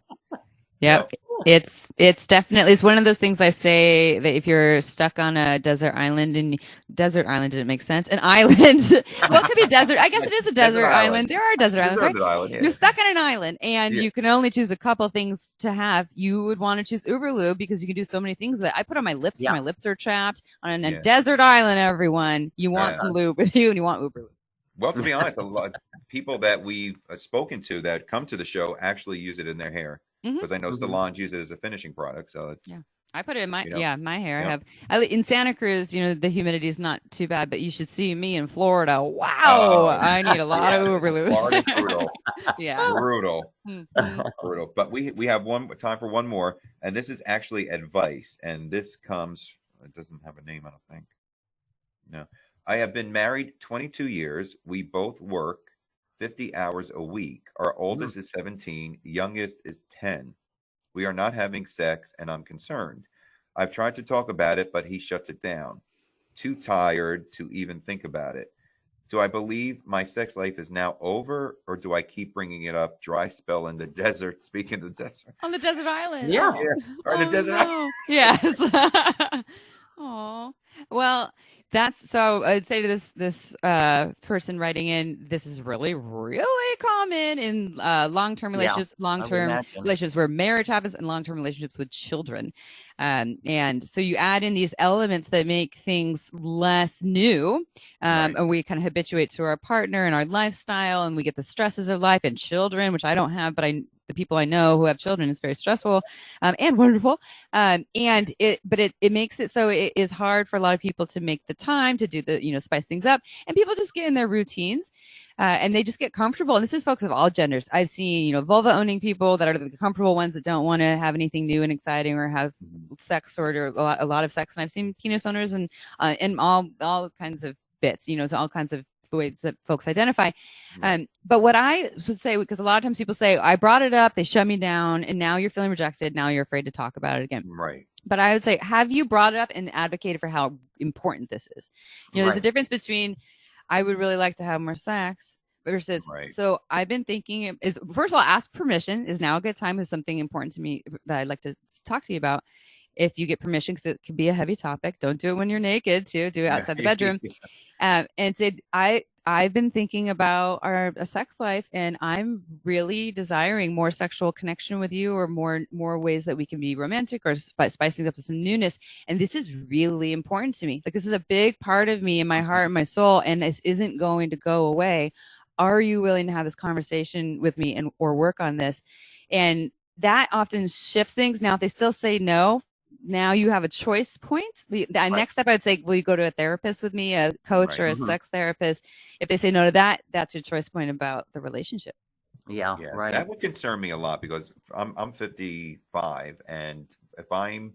Yep. It's definitely, it's one of those things I say that if you're stuck on a desert island didn't make sense. An island. Well, it could be a desert. I guess it is a desert island. There are desert islands, right? Island, yeah. You're stuck on an island and you can only choose a couple things to have. You would want to choose Uber Lube because you can do so many things that I put on my lips. My lips are chapped on a desert island, everyone. You want some lube with you and you want Uber Lube. Well, to be honest, a lot of people that we've spoken to that come to the show actually use it in their hair. Because I know salons use it as a finishing product, so it's. Yeah. I put it in my my hair. I have in Santa Cruz. The humidity is not too bad, but you should see me in Florida. Wow, I need a lot of Uber Lube. Florida, brutal. Yeah, brutal, brutal. But we have time for one more, and this is actually advice, and this comes. It doesn't have a name, I don't think. No, I have been married 22 years. We both work 50 hours a week. Our oldest is 17, youngest is 10. We are not having sex, and I'm concerned. I've tried to talk about it, but he shuts it down. Too tired to even think about it. Do I believe my sex life is now over, or do I keep bringing it up? Dry spell in the desert. Speaking of the desert. On the desert island. Yeah. Or the desert island. Yes. Oh, well, that's so I'd say to this person writing in, this is really, really common in long-term relationships, relationships where marriage happens, and long-term relationships with children. And so you add in these elements that make things less new, and we kind of habituate to our partner and our lifestyle, and we get the stresses of life and children, which I don't have, but the people I know who have children, is very stressful and wonderful. But it makes it so it is hard for a lot of people to make the time to do the, spice things up, and people just get in their routines and they just get comfortable. And this is folks of all genders. I've seen, vulva owning people that are the comfortable ones that don't want to have anything new and exciting or have sex or a lot of sex. And I've seen penis owners and all kinds of bits, so all kinds of ways that folks identify. But what I would say, because a lot of times people say, I brought it up, they shut me down, and now you're feeling rejected. Now you're afraid to talk about it again. Right. But I would say, have you brought it up and advocated for how important this is? There's a difference between, I would really like to have more sex versus, so I've been thinking first of all, ask permission. Is now a good time? Is something important to me that I'd like to talk to you about? If you get permission, because it can be a heavy topic. Don't do it when you're naked, too. Do it outside the bedroom. And say, I've been thinking about our sex life, and I'm really desiring more sexual connection with you, or more ways that we can be romantic or spicing up with some newness. And this is really important to me. Like, this is a big part of me and my heart and my soul, and this isn't going to go away. Are you willing to have this conversation with me or work on this? And that often shifts things. Now, if they still say no, now you have a choice point. The next step, I'd say, will you go to a therapist with me, a coach or a sex therapist? If they say no to that, that's your choice point about the relationship. Yeah, right. That would concern me a lot, because I'm 55, and if I'm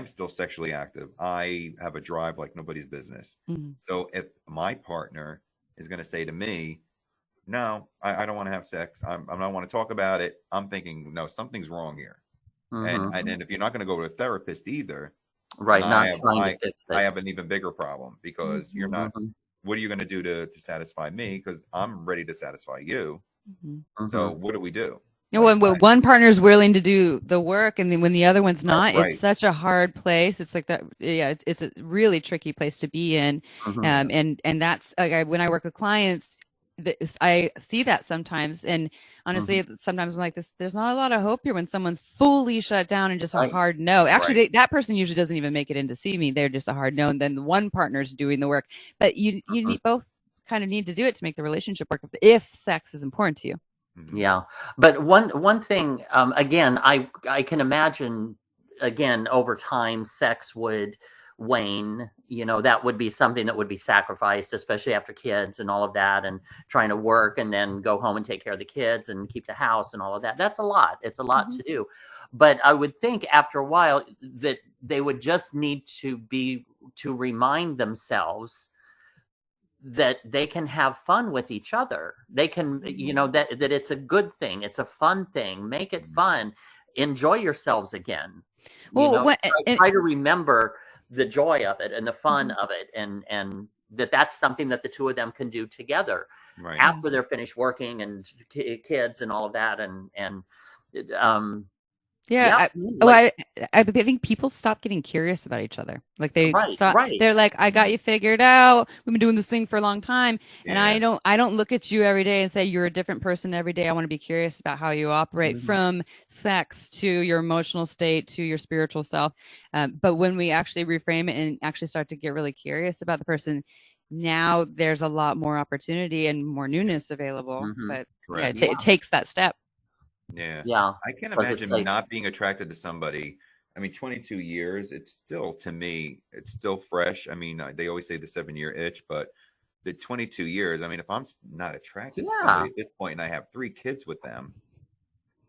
still sexually active, I have a drive like nobody's business. So if my partner is going to say to me, no, I don't want to have sex, I don't want to talk about it, I'm thinking, no, something's wrong here. And if you're not going to go to a therapist either, not trying to fix it, I have an even bigger problem, because you're not. What are you going to do to satisfy me? Because I'm ready to satisfy you. So what do we do? When one partner is willing to do the work, and then when the other one's not, it's such a hard place. It's like that. Yeah, it's a really tricky place to be in. And that's when I work with clients, I see that sometimes, and honestly, sometimes I'm like, there's not a lot of hope here when someone's fully shut down and just a hard no. Actually, that person usually doesn't even make it in to see me. They're just a hard no, and then the one partner's doing the work. But you need both kind of need to do it to make the relationship work if sex is important to you. Mhm. Yeah. But one thing, again, I can imagine, again, over time, sex would wane. That would be something that would be sacrificed, especially after kids and all of that, and trying to work and then go home and take care of the kids and keep the house and all of that. That's a lot. It's a lot to do. But I would think after a while that they would just need to remind themselves that they can have fun with each other. They can, that it's a good thing. It's a fun thing. Make it fun. Enjoy yourselves again. Well, Try to remember the joy of it and the fun of it, and that's something that the two of them can do together after they're finished working and kids and all of that. I think people stop getting curious about each other. Like they stop. They're like, I got you figured out. We've been doing this thing for a long time, and I don't look at you every day and say you're a different person every day. I want to be curious about how you operate, from sex to your emotional state to your spiritual self. But when we actually reframe it and actually start to get really curious about the person, now there's a lot more opportunity and more newness available. But it takes that step. Yeah. I can't imagine not being attracted to somebody. I mean, 22 years, it's still, to me, it's still fresh. I mean, they always say the 7-year itch, but the 22 years, I mean, if I'm not attracted to somebody at this point and I have 3 kids with them,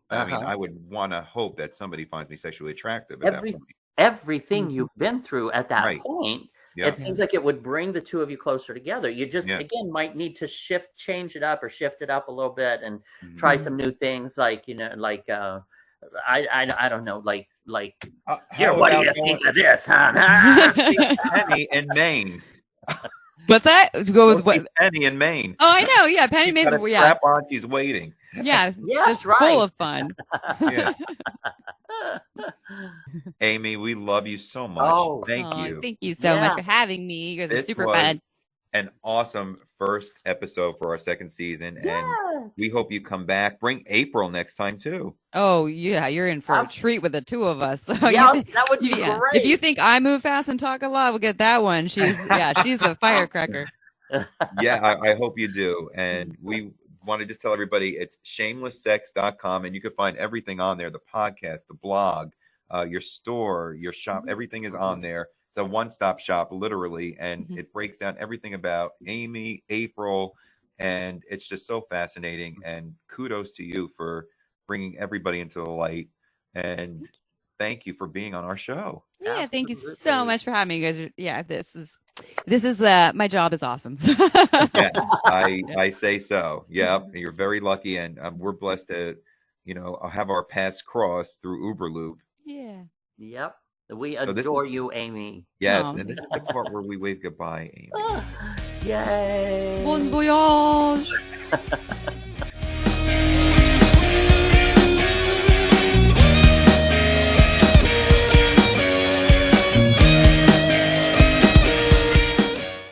I mean, I would want to hope that somebody finds me sexually attractive at that point. Everything you've been through at that point, it seems like it would bring the two of you closer together. You just, again, might need to change it up or shift it up a little bit and try some new things, like, I don't know, like, here, what do you think of this, huh? Penny in Maine. What's that? Go with what? Penny in Maine. Oh, I know. Yeah, Penny in Maine's. Strap on, she's waiting. Yeah, it's full of fun. Amy, we love you so much. Thank you. Thank you so much for having me. You guys are super fun. An awesome first episode for our second season, and we hope you come back. Bring April next time too. Oh yeah, you're in for a treat with the two of us. That would be great. If you think I move fast and talk a lot, we'll get that one. She's a firecracker. I hope you do. And we want to just tell everybody it's ShamelessSex.com, and you can find everything on there: the podcast, the blog, your store, your shop. Everything is on there. It's a one-stop shop, literally, and it breaks down everything about Amy, April, and it's just so fascinating. And kudos to you for bringing everybody into the light. And thank you for being on our show. Yeah, thank you so much for having me, you guys. This is my job is awesome. I say so. Yeah, you're very lucky, and we're blessed to, have our paths cross through Uberlube. Yeah. Yep. We adore you, Amy. Yes, and this is the part where we wave goodbye, Amy. Yay! Bon voyage!